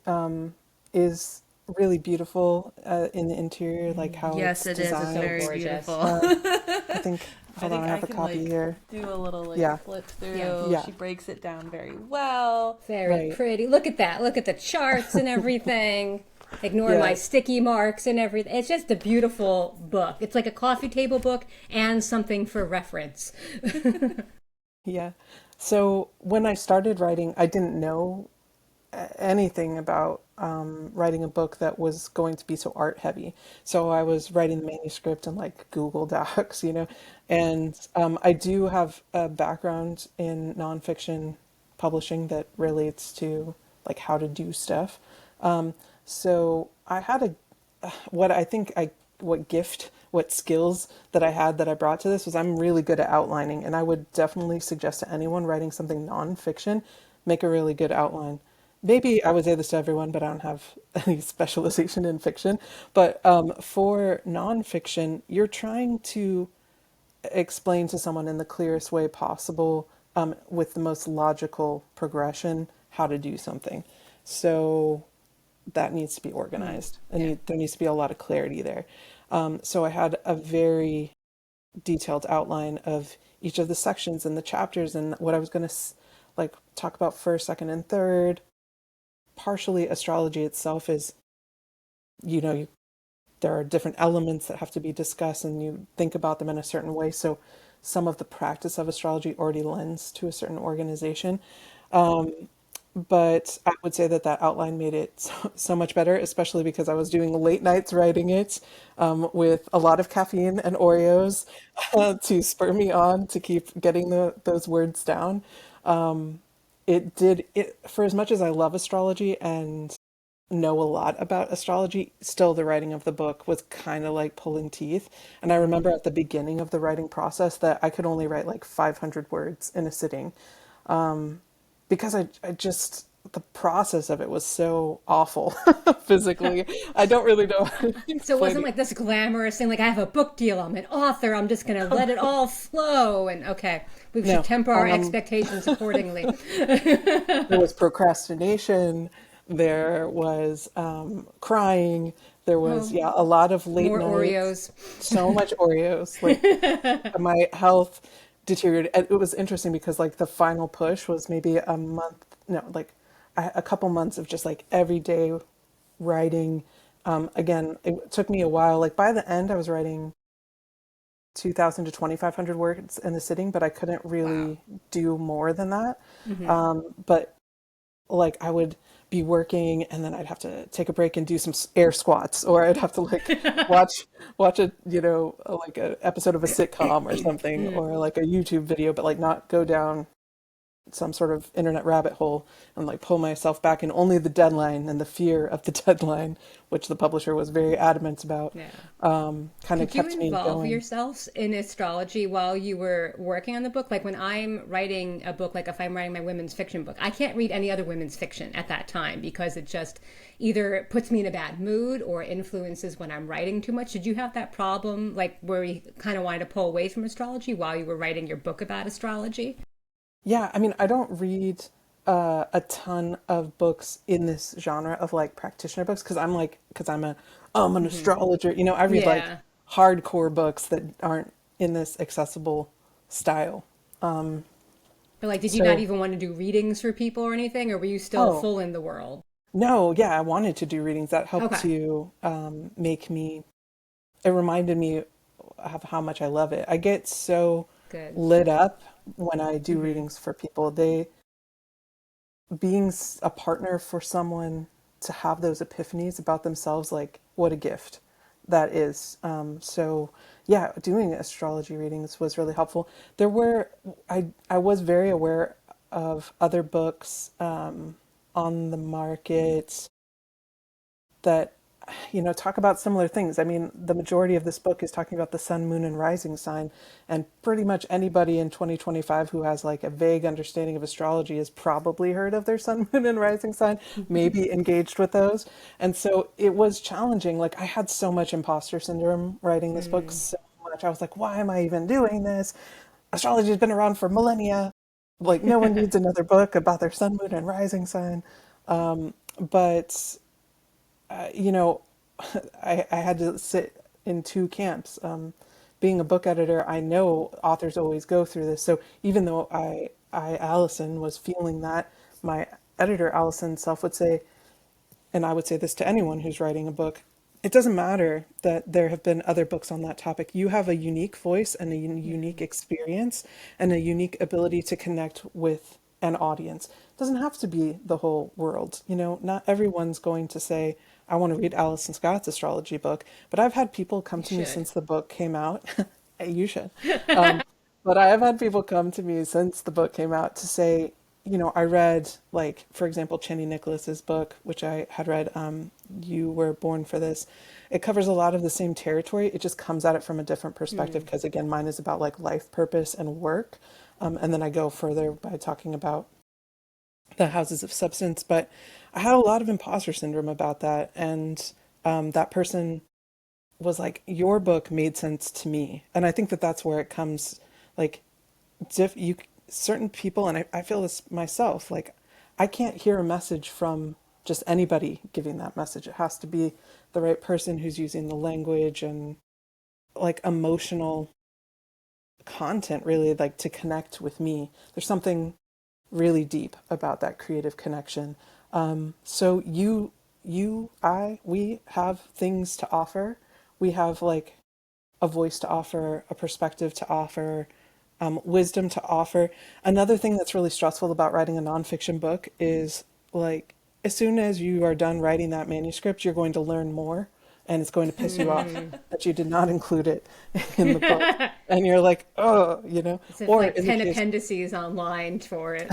C: is really beautiful in the interior, like how
A: Yes,
C: it's
A: it is. It's
B: So
C: designed.
A: very
B: gorgeous.
A: beautiful.
C: I think,
A: I
C: hold on,
A: think
C: I
A: I
C: have a
A: can
C: copy here.
A: do a little
C: Yeah,
A: flip
B: Yeah.
A: through.
C: yeah,
A: She breaks it down very well.
B: Very
C: right.
B: pretty. Look at that. Look at the charts and everything. Ignore my
C: Yeah,
B: sticky marks and everything. It's just a beautiful book. It's like a coffee table book and something for reference.
C: yeah. So when I started writing, I didn't know anything about writing a book that was going to be so art heavy. So I was writing the manuscript in like Google Docs, and I do have a background in nonfiction publishing that relates to like how to do stuff. So I had what I think what skills that I had that I brought to this was I'm really good at outlining, and I would definitely suggest to anyone writing something nonfiction, make a really good outline. Maybe I would say this to everyone, but I don't have any specialization in fiction. But for nonfiction, you're trying to explain to someone in the clearest way possible, with the most logical progression, how to do something. So that needs to be organized.
B: Yeah.
C: There needs to be a lot of clarity there. So I had a very detailed outline of each of the sections and the chapters and what I was going to like talk about first, second, and third. Partially, astrology itself is, you know, you, there are different elements that have to be discussed, and you think about them in a certain way. So some of the practice of astrology already lends to a certain organization. But I would say that that outline made it so much better, especially because I was doing late nights writing it, with a lot of caffeine and Oreos to spur me on to keep getting those words down. It did it for as much as I love astrology and know a lot about astrology, still the writing of the book was kind of like pulling teeth. And I remember at the beginning of the writing process that I could only write like 500 words in a sitting, because I just, the process of it was so awful physically. I don't really know how to
B: So it
C: explain
B: wasn't
C: it.
B: like this glamorous thing, like I have a book deal, I'm an author, I'm just going to let it all flow. And okay, we should
C: No,
B: temper our expectations accordingly.
C: there was procrastination, there was crying, there was,
B: Oh,
C: yeah, a lot of late
B: more
C: nights,
B: Oreos.
C: so much Oreos. Like my health deteriorated. And it was interesting because like the final push was maybe a month, no, like a couple months of just like everyday writing. Again, it took me a while. Like by the end, I was writing 2,000 to 2,500 words in the sitting, but I couldn't
B: Wow.
C: really do more than that.
B: Hmm.
C: But like I would be working and then I'd have to take a break and do some air squats, or I'd have to like watch a, like a episode of a sitcom or something, or like a YouTube video, but like not go down some sort of internet rabbit hole and like pull myself back, and only the deadline and the fear of the deadline, which the publisher was very adamant about,
B: Yeah.
C: kind of
B: Did you
C: kept me
B: involve
C: going.
B: yourself in astrology while you were working on the book? Like when I'm writing a book, like if I'm writing my women's fiction book, I can't read any other women's fiction at that time because it just either puts me in a bad mood or influences when I'm writing too much. Did you have that problem, like where you kind of wanted to pull away from astrology while you were writing your book about astrology?
C: Yeah, I mean, I don't read a ton of books in this genre of like practitioner books because I'm an
B: Hmm.
C: astrologer. You know, I read like
B: Yeah.
C: hardcore books that aren't in this accessible style.
B: But like, did you not
C: So,
B: even want to do readings for people or anything, or were you still
C: oh,
B: full in the world?
C: no, yeah, I wanted to do readings. That helped
B: Okay,
C: to make me, it reminded me of how much I love it. I get so
B: good.
C: lit up when I do
B: Hmm.
C: readings for people. Being a partner for someone to have those epiphanies about themselves, like what a gift that is. So yeah, doing astrology readings was really helpful. There were, I was very aware of other books on the market that, you know, talk about similar things. I mean, the majority of this book is talking about the sun, moon, and rising sign, and pretty much anybody in 2025 who has like a vague understanding of astrology has probably heard of their sun, moon, and rising sign, maybe engaged with those. And so it was challenging. Like I had so much imposter syndrome writing this book,
B: Mm.
C: so much. I was like, why am I even doing this? Astrology has been around for millennia. Like no one needs another book about their sun, moon, and rising sign. But you know, I had to sit in two camps. Being a book editor, I know authors always go through this. So even though Allison, was feeling that, my editor, Allison self, would say, and I would say this to anyone who's writing a book, it doesn't matter that there have been other books on that topic. You have a unique voice and a unique
B: Yeah.
C: experience and a unique ability to connect with an audience. It doesn't have to be the whole world. You know, not everyone's going to say, I want to read Allison Scott's astrology book, but I've had people come
B: You
C: to me
B: should.
C: since the book came out. You should. Um, but I have had people come to me since the book came out to say, you know, I read, like, for example, Chenny Nicholas's book, which I had read, You Were Born for This. It covers a lot of the same territory. It just comes at it from a different perspective
B: Mm.
C: because, again, mine is about like life purpose and work. And then I go further by talking about the houses of substance. But I had a lot of imposter syndrome about that. And that person was like, your book made sense to me. And I think that that's where it comes, like, you certain people, and I feel this myself, like I can't hear a message from just anybody giving that message. It has to be the right person who's using the language and like emotional content, really, like to connect with me. There's something really deep about that creative connection. So we have things to offer. We have like a voice to offer, a perspective to offer, wisdom to offer. Another thing that's really stressful about writing a nonfiction book is like, as soon as you are done writing that manuscript, you're going to learn more, and it's going to piss you off
B: Mm.
C: that you did not include it in the book. And you're like, oh, you know,
B: As if
C: or
B: like
C: in the
B: 10
C: case,
B: appendices online for it.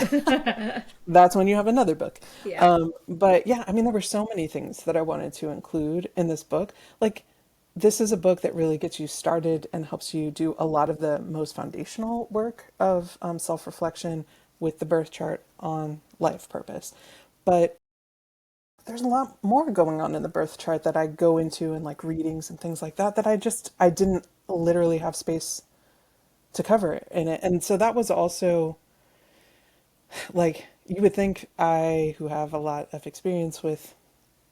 C: that's when you have another book.
B: Yeah.
C: But yeah, I mean, there were so many things that I wanted to include in this book. Like, this is a book that really gets you started and helps you do a lot of the most foundational work of self reflection with the birth chart on life purpose. But there's a lot more going on in the birth chart that I go into in like readings and things like that that I didn't literally have space to cover in it. And so that was also like, you would think I, who have a lot of experience with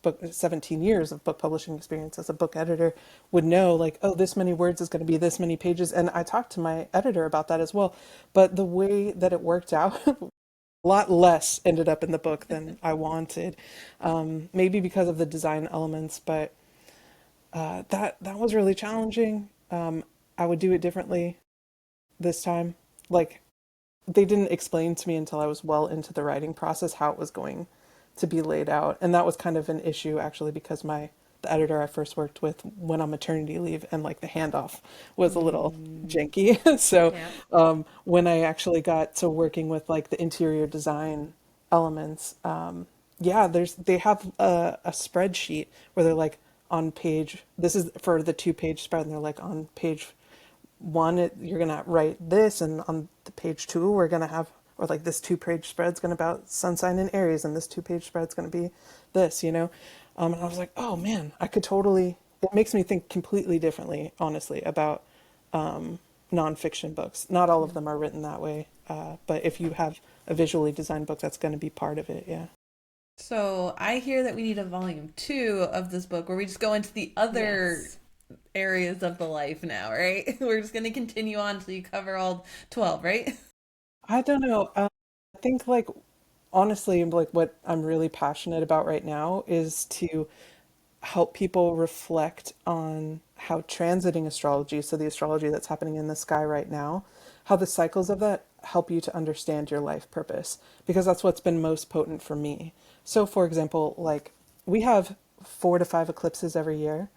C: book, 17 years of book publishing experience as a book editor, would know like, oh, this many words is going to be this many pages. And I talked to my editor about that as well. But the way that it worked out, a lot less ended up in the book than I wanted. Maybe because of the design elements, but that was really challenging. I would do it differently this time. Like, they didn't explain to me until I was well into the writing process how it was going to be laid out. And that was kind of an issue actually because my the editor I first worked with went on maternity leave, and like the handoff was a little janky. So
B: Yeah.
C: when I actually got to working with like the interior design elements, yeah, they have a spreadsheet where they're like on page, this is for the 2-page spread, and they're like on page one, you're gonna write this, and on the page two, we're gonna have, or like this 2-page spread's gonna about sun sign in Aries, and this 2-page spread's gonna be this, you know. And I was like, oh man, I could totally. It makes me think completely differently, honestly, about nonfiction books. Not all of them are written that way, but if you have a visually designed book, that's going to be part of it. Yeah.
A: So I hear that we need a volume 2 of this book where we just go into the other
B: Yes.
A: areas of the life now, right? We're just going to continue on until you cover all 12, right?
C: I don't know. I think like honestly, like what I'm really passionate about right now is to help people reflect on how transiting astrology, so the astrology that's happening in the sky right now, how the cycles of that help you to understand your life purpose, because that's what's been most potent for me. So, for example, like we have 4 to 5 eclipses every year.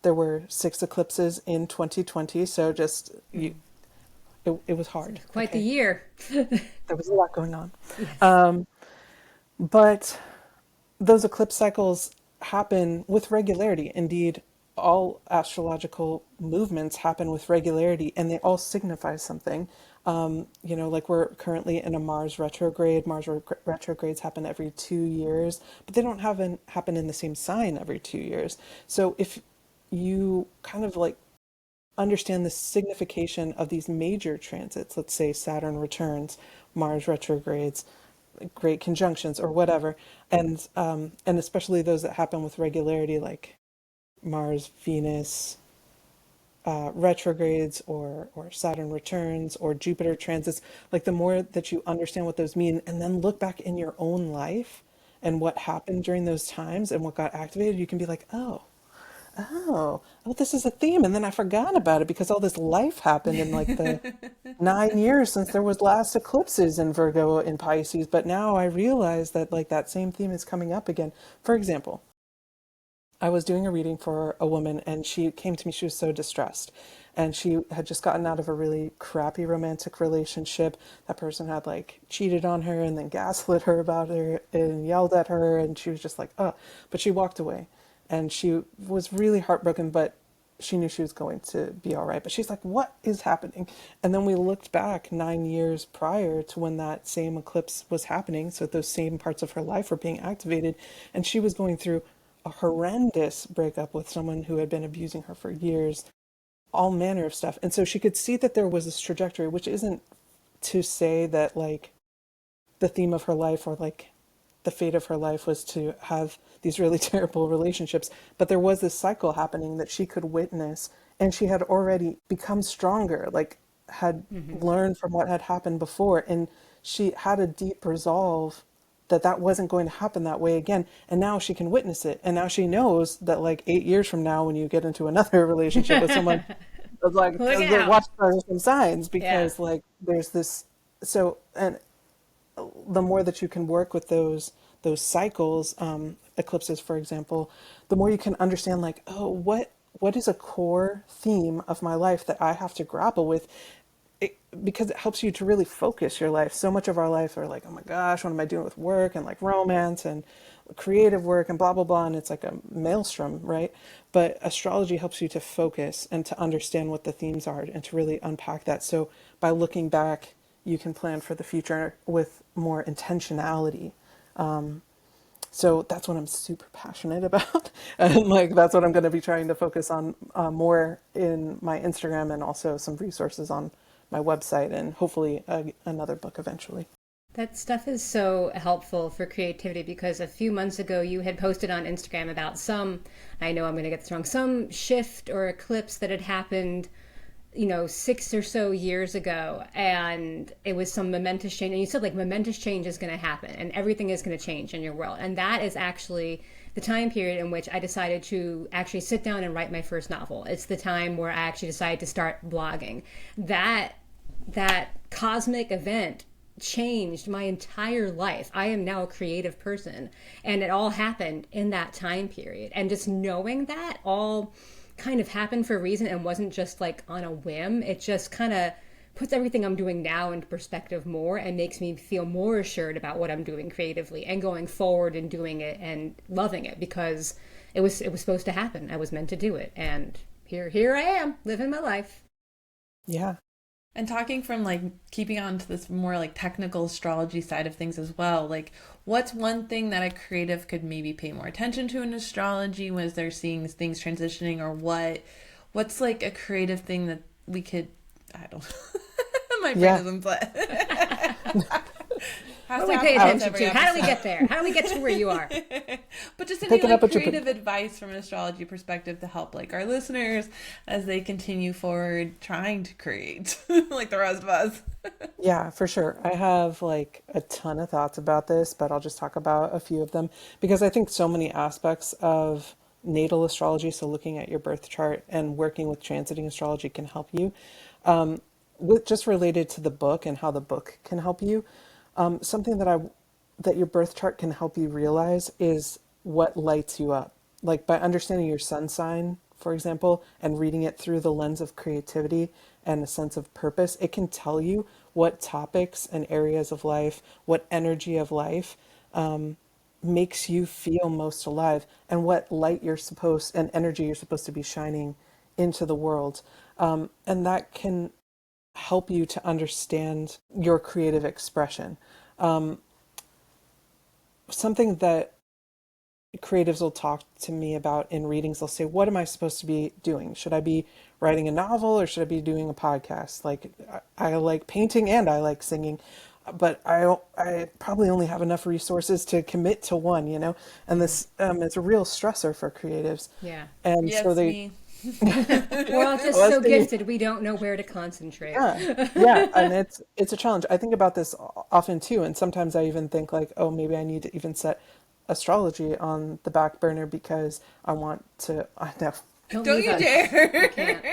C: There were 6 eclipses in 2020, so just it was hard.
B: Quite the
C: Okay,
B: year.
C: there was a lot going on.
B: Yes.
C: But those eclipse cycles happen with regularity. Indeed, all astrological movements happen with regularity, and they all signify something. Like we're currently in a Mars retrograde. Retrogrades happen every 2 years, but they don't happen in the same sign every 2 years. So if you kind of like understand the signification of these major transits, let's say Saturn returns, Mars retrogrades, great conjunctions or whatever, and especially those that happen with regularity, like Mars Venus retrogrades, or Saturn returns, or Jupiter transits. Like the more that you understand what those mean, and then look back in your own life and what happened during those times and what got activated, you can be like, oh, this is a theme. And then I forgot about it because all this life happened in like the 9 years since there was last eclipses in Virgo and Pisces. But now I realize that like that same theme is coming up again. For example, I was doing a reading for a woman, and she came to me. She was so distressed, and she had just gotten out of a really crappy romantic relationship. That person had like cheated on her and then gaslit her about her and yelled at her, and she was just like, oh. But she walked away, and she was really heartbroken, but she knew she was going to be all right. But she's like, what is happening? And then we looked back 9 years prior to when that same eclipse was happening. So those same parts of her life were being activated, and she was going through a horrendous breakup with someone who had been abusing her for years, all manner of stuff. And so she could see that there was this trajectory, which isn't to say that like the theme of her life or like the fate of her life was to have these really terrible relationships, but there was this cycle happening that she could witness, and she had already become stronger, like had learned from what had happened before, and she had a deep resolve that that wasn't going to happen that way again. And now she can witness it, and now she knows that like 8 years from now, when you get into another relationship with someone, it's like
B: Look out.
C: watch for some signs,
B: Yeah.
C: because like there's this. So, and the more that you can work with those cycles, eclipses, for example, the more you can understand like, oh, what is a core theme of my life that I have to grapple with, because it helps you to really focus your life. So much of our life are like, oh my gosh, what am I doing with work and like romance and creative work and blah blah blah, and it's like a maelstrom, right? But astrology helps you to focus and to understand what the themes are and to really unpack that. So by looking back, you can plan for the future with more intentionality. So that's what I'm super passionate about. And like that's what I'm going to be trying to focus on more in my Instagram, and also some resources on my website, and hopefully another book eventually.
B: That stuff is so helpful for creativity because a few months ago you had posted on Instagram about some, I know I'm going to get this wrong, some shift or eclipse that had happened, 6 or so years ago, and it was some momentous change. And you said like momentous change is going to happen and everything is going to change in your world. And that is actually the time period in which I decided to actually sit down and write my first novel. It's the time where I actually decided to start blogging. That cosmic event changed my entire life. I am now a creative person, and it all happened in that time period. And just knowing that all kind of happened for a reason and wasn't just like on a whim, it just kind of puts everything I'm doing now into perspective more and makes me feel more assured about what I'm doing creatively and going forward and doing it and loving it, because it was supposed to happen. I was meant to do it, and here I am living my life.
C: Yeah.
A: And talking from like keeping on to this more like technical astrology side of things as well, like what's one thing that a creative could maybe pay more attention to in astrology when they're seeing things transitioning, or what's like a creative thing that we could, I don't my brain
C: Yeah.
A: doesn't play. Has
B: What
A: to
B: do we pay
A: happen
B: attention
A: every
B: to? How do we
A: episode.
B: get there? How do we get to where you are?
A: But just any
C: Pick it
A: like
C: up what you
A: creative
C: put.
A: advice from an astrology perspective to help like our listeners as they continue forward trying to create like the rest of us.
C: Yeah, for sure. I have like a ton of thoughts about this, but I'll just talk about a few of them because I think so many aspects of natal astrology, so looking at your birth chart and working with transiting astrology can help you. With just related to the book and how the book can help you, something that your birth chart can help you realize is what lights you up. Like by understanding your sun sign, for example, and reading it through the lens of creativity and a sense of purpose, it can tell you what topics and areas of life, what energy of life makes you feel most alive, and what light you're supposed and energy you're supposed to be shining into the world. And that can help you to understand your creative expression. Something that creatives will talk to me about in readings, they'll say, what am I supposed to be doing? Should I be writing a novel or should I be doing a podcast? Like I like painting and I like singing, but I probably only have enough resources to commit to one, you know? And this is a real stressor for creatives.
B: Yeah.
C: And so
A: Yes,
C: they,
A: me.
B: We're all just
C: well,
B: so
C: so you-
B: gifted, we don't know where to concentrate.
C: yeah, yeah, and it's a challenge. I think about this often too, and sometimes I even think like, oh, maybe I need to even set astrology on the back burner because I want to. I know,
B: Don't
A: Don't
B: leave
A: you
B: us.
A: dare.
B: You can't.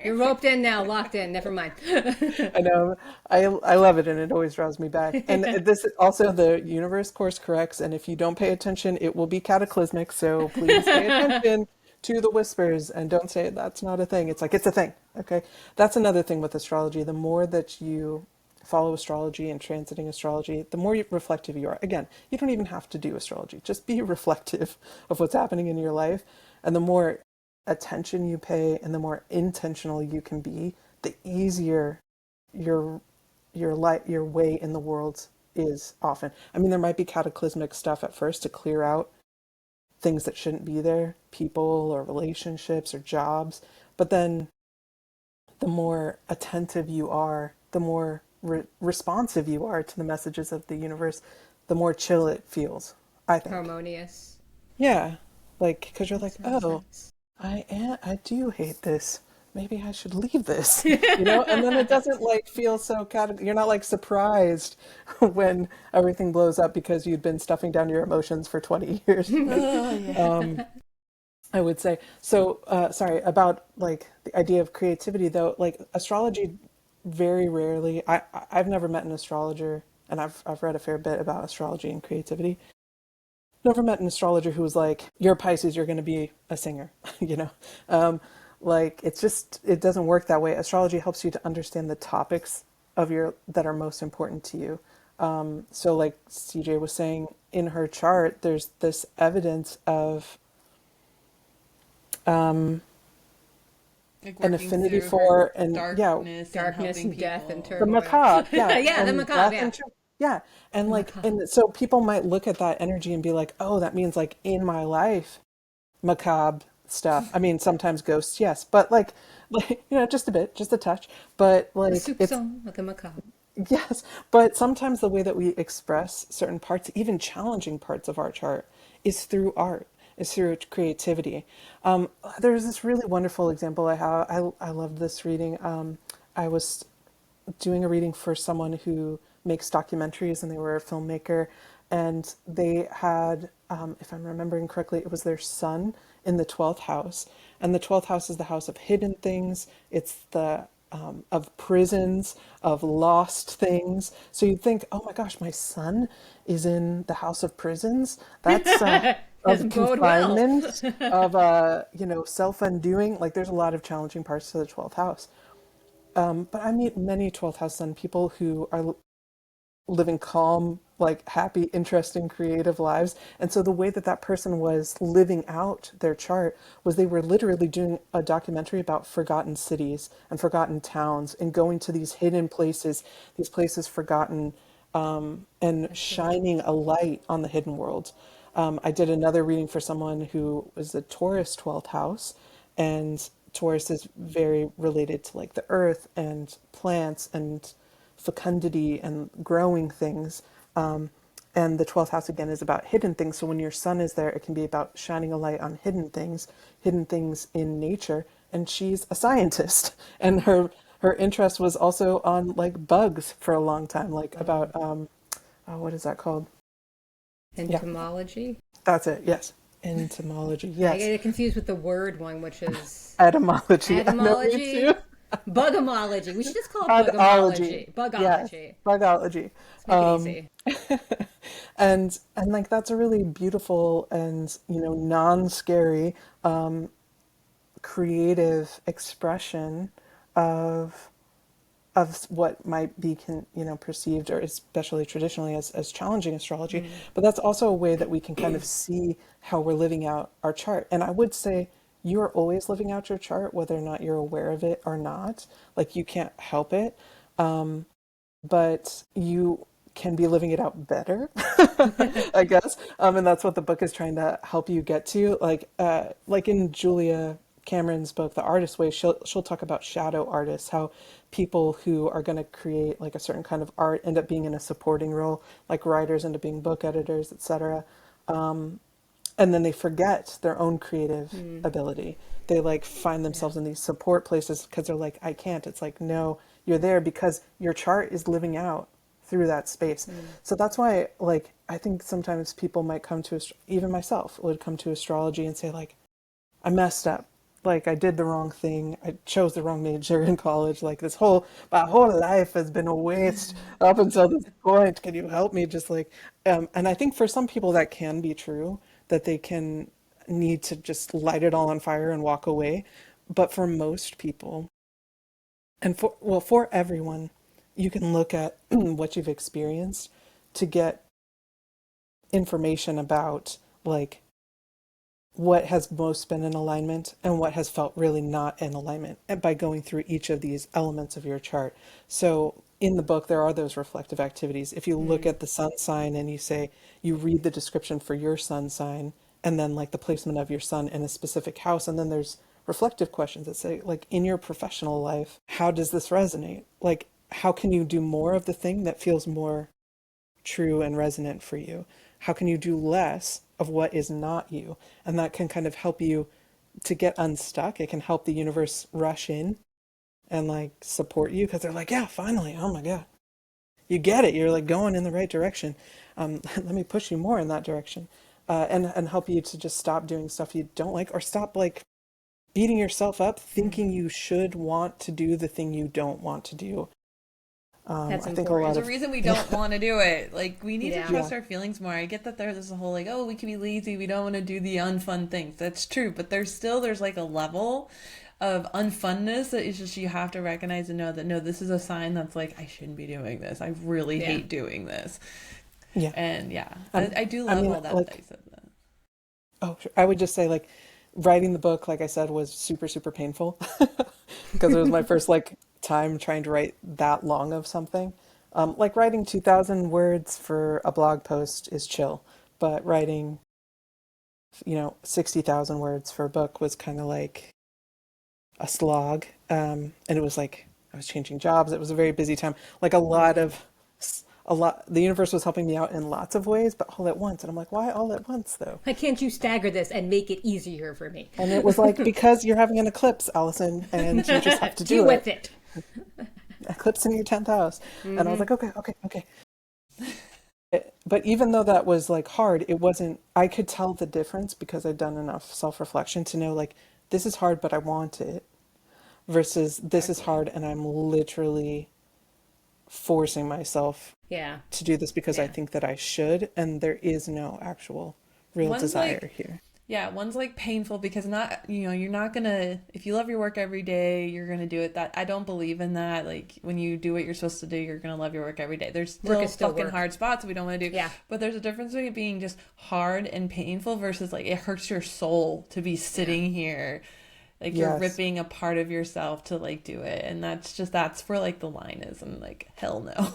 B: You're roped in now, locked in. Never mind.
C: I know, I love it, and it always draws me back. And this also the universe course corrects, and if you don't pay attention, it will be cataclysmic. So please pay attention to the whispers and don't say that's not a thing. It's like it's a thing. Okay, that's another thing with astrology. The more that you follow astrology and transiting astrology, the more reflective you are. Again, you don't even have to do astrology. Just be reflective of what's happening in your life. And the more attention you pay and the more intentional you can be, the easier your your way in the world is often. I mean, there might be cataclysmic stuff at first to clear out things that shouldn't be there, people or relationships or jobs, but then the more attentive you are, the more responsive you are to the messages of the universe, the more chill it feels, I think.
B: Harmonious.
C: Yeah. Like, because you're like,
B: Makes a lot of
C: oh,
B: sense.
C: I do hate this. Maybe I should leave this, you know? And then it doesn't like feel so you're not like surprised when everything blows up because you'd been stuffing down your emotions for 20 years, right?
A: Oh yeah.
C: I would say. So, sorry, about like the idea of creativity though, like astrology very rarely, I've never met an astrologer, and I've read a fair bit about astrology and creativity. Never met an astrologer who was like, you're a Pisces, you're going to be a singer, you know? Like it's just, it doesn't work that way. Astrology helps you to understand the topics of your that are most important to you. So like CJ was saying in her chart, there's this evidence of
A: Like
C: an
A: working
C: affinity
A: through her
C: for and yeah,
A: darkness and
B: Darkness
A: helping
B: and death and
C: the
A: people.
B: turmoil.
C: macabre, yeah,
B: Yeah, the
C: and
B: macabre,
C: death
B: yeah.
C: and yeah, and
B: The
C: like
B: macabre.
C: and so people might look at that energy and be like, oh, that means like in my life, macabre stuff. I mean, sometimes ghosts, yes, but like you know, just a bit, just a touch, but
B: The
C: like it's
B: soupçon of the macabre.
C: yes, but sometimes the way that we express certain parts, even challenging parts of our chart, is through art, is through creativity. There's this really wonderful example I have. I loved this reading. I was doing a reading for someone who makes documentaries, and they were a filmmaker, and they had, if I'm remembering correctly, it was their son in the 12th house, and the 12th house is the house of hidden things. It's the of prisons, of lost things. So you'd think, oh my gosh, my son is in the house of prisons. That's of
B: Doesn't bode well.
C: confinement, of self-undoing. Like there's a lot of challenging parts to the 12th house. But I meet many 12th house sun people who are living calm, like happy, interesting, creative lives. And so the way that that person was living out their chart was they were literally doing a documentary about forgotten cities and forgotten towns and going to these hidden places, these places forgotten, and shining a light on the hidden world. I did another reading for someone who was a Taurus 12th house, and Taurus is very related to like the earth and plants and fecundity and growing things. And the 12th house again is about hidden things. So when your sun is there, it can be about shining a light on hidden things in nature. And she's a scientist, and her interest was also on like bugs for a long time, like about what is that called? Yeah,
B: Entomology.
C: that's it. Yes, entomology.
B: I
C: Yes,
B: get it confused with the word one, which is
C: etymology. I know, me
B: etymology.
C: too.
B: Bugomology. We should just call it
C: Bugology.
B: bugomology.
C: Yes,
B: Bugology.
C: bugology.
B: Let's make it easy.
C: And like that's a really beautiful and non-scary creative expression of what might be perceived, or especially traditionally, as challenging astrology. But that's also a way that we can kind of see how we're living out our chart. And I would say you are always living out your chart, whether or not you're aware of it or not. Like you can't help it, but you can be living it out better, I guess. And that's what the book is trying to help you get to. Like in Julia Cameron's book, The Artist Way, she'll talk about shadow artists, how people who are going to create like a certain kind of art end up being in a supporting role, like writers end up being book editors, etc. And then they forget their own creative ability. They like find themselves in these support places because they're like, I can't. It's like, no, you're there because your chart is living out through that space. So that's why, like, I think sometimes people might come to, even myself would come to astrology and say like, I messed up. Like I did the wrong thing. I chose the wrong major in college. Like my whole life has been a waste up until this point. Can you help me? Just like, and I think for some people that can be true, that they can need to just light it all on fire and walk away. But for most people, and for everyone, you can look at what you've experienced to get information about like what has most been in alignment and what has felt really not in alignment, and by going through each of these elements of your chart. So in the book there are those reflective activities. If you look at the sun sign and you read the description for your sun sign, and then like the placement of your sun in a specific house, and then there's reflective questions that say like, in your professional life, how does this resonate? Like how can you do more of the thing that feels more true and resonant for you? How can you do less of what is not you? And that can kind of help you to get unstuck. It can help the universe rush in and like support you, because they're like, yeah, finally, oh my God, you get it. You're like going in the right direction. Let me push you more in that direction, and help you to just stop doing stuff you don't like, or stop like beating yourself up thinking you should want to do the thing you don't want to do.
B: That's
C: I think a
B: important.
C: lot
A: There's a
C: of
A: reason we don't want to do it. Like, we need to
B: Yeah.
A: trust our feelings more. I get that there's a whole, like, oh, we can be lazy. We don't want to do the unfun things. That's true. But there's like a level of unfunness that is just, you have to recognize and know that, no, this is a sign that's like, I shouldn't be doing this. I really
B: Yeah.
A: hate doing this.
C: yeah.
A: And yeah,
C: Um,
A: I do
C: I
A: love
C: mean,
A: all that
C: like,
A: that you said that.
C: oh, sure. I would just say like writing the book, like I said, was super, super painful because it was my first like time trying to write that long of something. Like writing 2,000 words for a blog post is chill, but writing, 60,000 words for a book was kind of like a slog. And it was like I was changing jobs. It was a very busy time. Like the universe was helping me out in lots of ways, but all at once. And I'm like, why all at once though?
B: Why can't you stagger this and make it easier for me?
C: And it was like, because you're having an eclipse, Allison, and you just have to
B: Deal
C: do
B: with
C: it.
B: it.
C: Eclipse in your 10th house. And I was like, okay, okay, okay. But even though that was like hard, it wasn't, I could tell the difference because I'd done enough self-reflection to know like, this is hard, but I want it. versus this is
A: Exactly.
C: hard and I'm literally forcing myself
B: Yeah.
C: to do this because I
A: Yeah.
C: think that I should, and there is no actual real
A: One's
C: desire
A: like,
C: here.
A: yeah, one's like painful because not, you're not gonna, if you love your work every day, you're gonna do it. That I don't believe in that. Like when you do what you're supposed to do, you're gonna love your work every day. There's
B: Work
A: still
B: is still
A: fucking
B: work.
A: hard spots we don't want to do,
B: Yeah.
A: but there's a difference between it being just hard and painful versus like it hurts your soul to be
B: Yeah.
A: sitting here, like you're
C: Yes.
A: ripping a part of yourself to like do it, and that's where like the line is, and like hell no.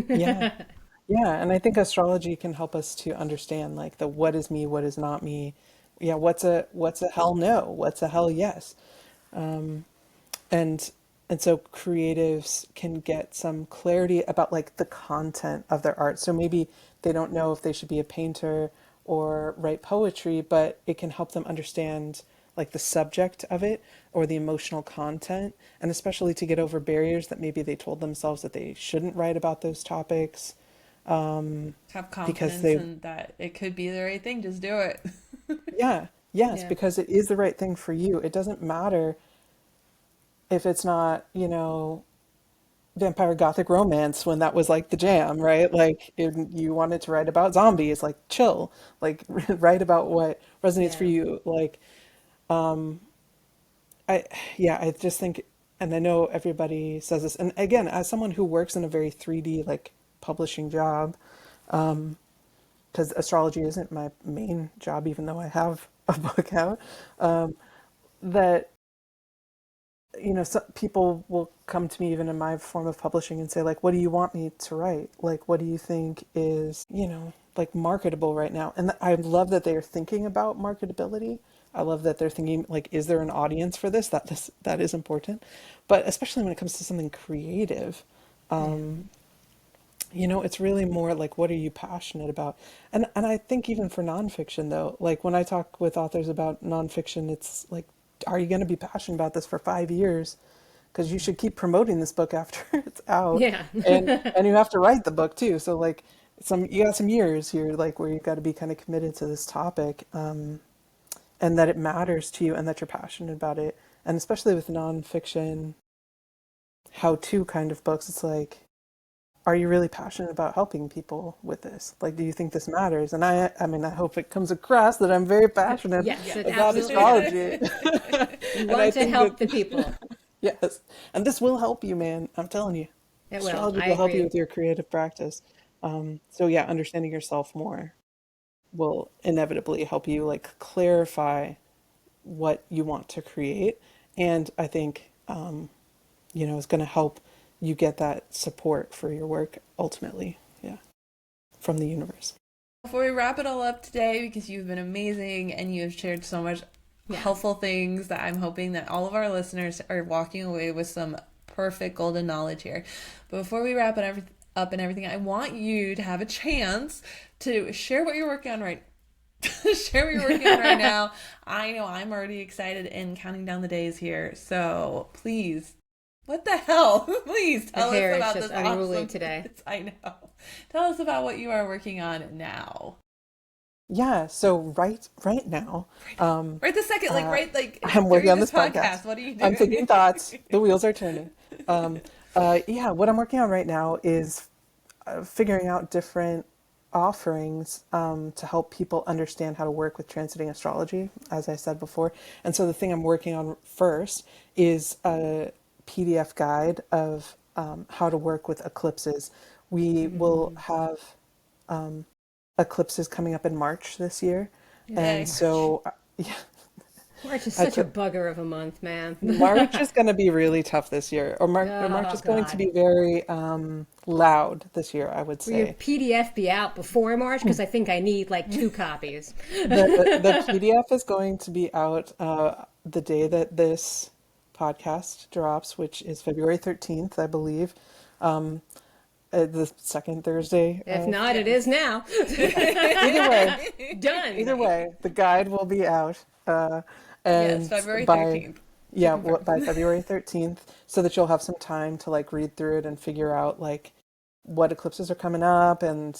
C: Yeah. Yeah, and I think astrology can help us to understand like the what is me, what is not me. Yeah, what's a hell no? What's a hell yes? Um, and and so creatives can get some clarity about like the content of their art. So maybe they don't know if they should be a painter or write poetry, but it can help them understand like the subject of it or the emotional content, and especially to get over barriers that maybe they told themselves that they shouldn't write about those topics,
A: Have
C: because
A: confidence
C: they,
A: in that it could be the right thing. Just do it.
C: yeah, yes,
B: Yeah.
C: because it is the right thing for you. It doesn't matter if it's not, vampire gothic romance when that was like the jam, right? Like if you wanted to write about zombies, like chill, like write about what resonates for
B: Yeah.
C: you. Like I, yeah, I just think, and I know everybody says this, and again, as someone who works in a very 3D like publishing job, because astrology isn't my main job, even though I have a book out, that so people will come to me even in my form of publishing and say like, what do you want me to write? Like, what do you think is, like marketable right now? And I love that they are thinking about marketability. I love that they're thinking like, is there an audience for this? That is important. But especially when it comes to something creative,
B: Yeah.
C: it's really more like, what are you passionate about? And I think even for nonfiction though, like when I talk with authors about nonfiction, it's like, are you going to be passionate about this for 5 years? Because you should keep promoting this book after it's out,
B: Yeah.
C: and you have to write the book too. So like you got some years here, like where you've got to be kind of committed to this topic, and that it matters to you, and that you're passionate about it. And especially with nonfiction, how-to kind of books, it's like, are you really passionate about helping people with this? Like, do you think this matters? And I mean, I hope it comes across that I'm very passionate
B: Yes, it
C: about
B: absolutely does.
C: astrology.
B: You
C: And I
B: want to
C: think
B: help
C: that,
B: the people.
C: yes, and this will help you, man. I'm telling you,
B: It will.
C: astrology
B: I
C: will help you
B: agree.
C: with your creative practice. So yeah, understanding yourself more will inevitably help you like clarify what you want to create. And I think, it's going to help you get that support for your work ultimately. Yeah. From the universe.
A: Before we wrap it all up today, because you've been amazing and you have shared so much
B: Yeah.
A: helpful things that I'm hoping that all of our listeners are walking away with some perfect golden knowledge here. But before we wrap up and everything, I want you to have a chance to share what you're working on right share what you're working on right now. I know I'm already excited and counting down the days here. So please, what the hell? Please
B: My
A: tell us
B: hair is
A: about
B: just
A: this
B: unruly
A: awesome.
B: today.
A: I know. Tell us about what you are working on now.
C: Yeah, so right now, um,
A: Right this second,
C: uh,
A: like
C: I'm working
A: during
C: on
A: this
C: this podcast.
A: podcast. What are you
C: I'm thinking
A: doing?
C: thoughts. The wheels are turning. Yeah, what I'm working on right now is figuring out different offerings to help people understand how to work with transiting astrology, as I said before. And so the thing I'm working on first is a PDF guide of how to work with eclipses. We will have eclipses coming up in March this year. And
A: Yay.
C: so, yeah,
B: March is
C: I
B: such a
C: took,
B: bugger of a month, man.
C: March is going to be really tough this year, or March
B: Oh,
C: is going to
B: God.
C: be very loud this year, I would
B: Will your
C: say.
B: PDF be out before March? Because I think I need like 2 copies.
C: The PDF is going to be out the day that this podcast drops, which is February 13th, I believe. The second Thursday
B: If
C: of,
B: not, it
A: Yes.
B: is now.
C: either way,
B: Done.
C: either way, the guide will be out.
A: Yes,
C: And
A: February
C: by,
A: 13th to
C: yeah,
A: confirm.
C: by February 13th, so that you'll have some time to like read through it and figure out like what eclipses are coming up, and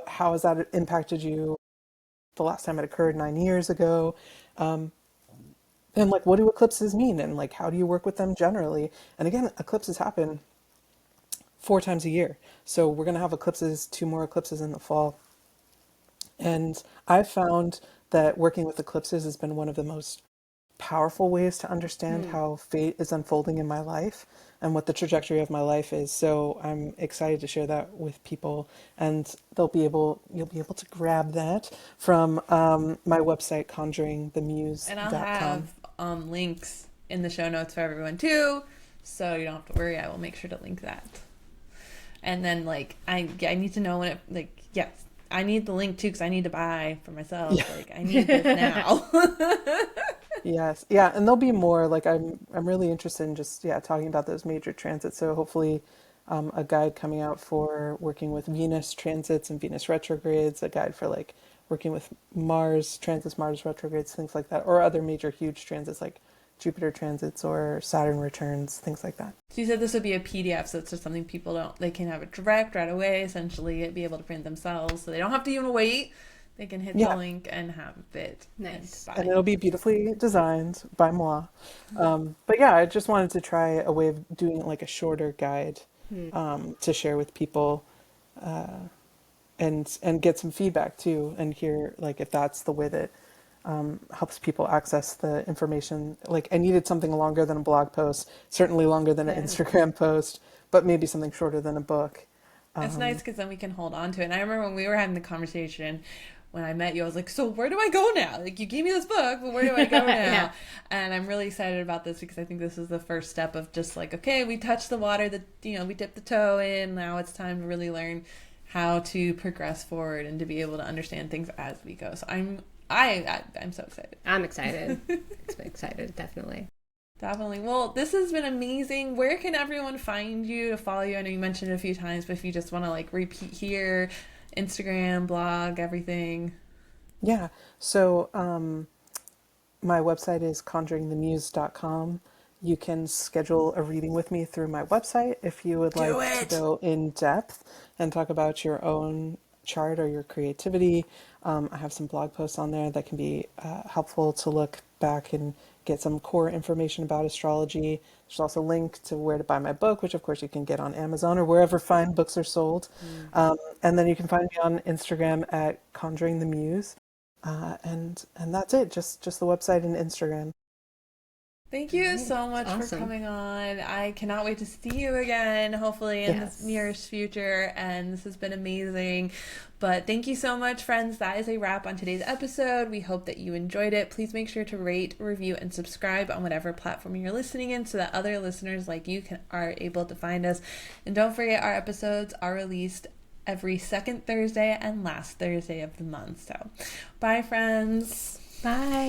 C: how has that impacted you the last time it occurred 9 years ago. And like, what do eclipses mean? And like, how do you work with them generally? And again, eclipses happen 4 times a year. So we're going to have eclipses, 2 more eclipses in the fall. And I've found that working with eclipses has been one of the most powerful ways to understand how fate is unfolding in my life and what the trajectory of my life is. So I'm excited to share that with people, and you'll be able to grab that from my website,
A: And I'll
C: conjuringthemuse.com.
A: have links in the show notes for everyone too, so you don't have to worry. I will make sure to link that. And then like I need to know when it like yes. I need the link too because I need to buy for myself.
C: Yeah.
A: Like I need this now.
C: Yes. Yeah, and there'll be more. Like I'm really interested in just talking about those major transits. So hopefully a guide coming out for working with Venus transits and Venus retrogrades, a guide for like working with Mars transits, Mars retrogrades, things like that, or other major huge transits like Jupiter transits or Saturn returns, things like that.
A: So you said this would be a PDF, so it's just something people don't. They can have it direct right away. Essentially, be able to print themselves, so they don't have to even wait. They can hit the
C: Yeah,
A: link and have it.
B: Nice.
A: And
C: and
A: buy.
C: it'll be beautifully designed by moi. But yeah, I just wanted to try a way of doing like a shorter guide to share with people and get some feedback too, and hear like if that's the way that helps people access the information. Like I needed something longer than a blog post, certainly longer than an
B: Yeah.
C: Instagram post, but maybe something shorter than a book.
A: It's nice because then we can hold on to it. And I remember when we were having the conversation when I met you, I was like, so where do I go now? Like, you gave me this book, but where do I go now?
B: Yeah.
A: And I'm really excited about this because I think this is the first step of just like, okay, we touched the water, we dipped the toe in. Now it's time to really learn how to progress forward and to be able to understand things as we go. So I'm so excited.
B: I'm excited. Excited, definitely.
A: Definitely. Well, this has been amazing. Where can everyone find you to follow you? I know you mentioned it a few times, but if you just want to like repeat here, Instagram, blog, everything.
C: Yeah. So my website is conjuringthemuse.com. You can schedule a reading with me through my website if you would
A: Do
C: like to
A: it.
C: go in depth and talk about your own chart or your creativity. I have some blog posts on there that can be helpful to look back and get some core information about astrology. There's also a link to where to buy my book, which of course you can get on Amazon or wherever fine books are sold. And then you can find me on Instagram at Conjuring the Muse. And that's it. Just the website and Instagram.
A: Thank you so much for
B: Awesome.
A: coming on. I cannot wait to see you again, hopefully in
C: Yes.
A: the nearest future. And this has been amazing. But thank you so much, friends. That is a wrap on today's episode. We hope that you enjoyed it. Please make sure to rate, review, and subscribe on whatever platform you're listening in so that other listeners like you are able to find us. And don't forget, our episodes are released every second Thursday and last Thursday of the month. So, bye, friends.
B: Bye.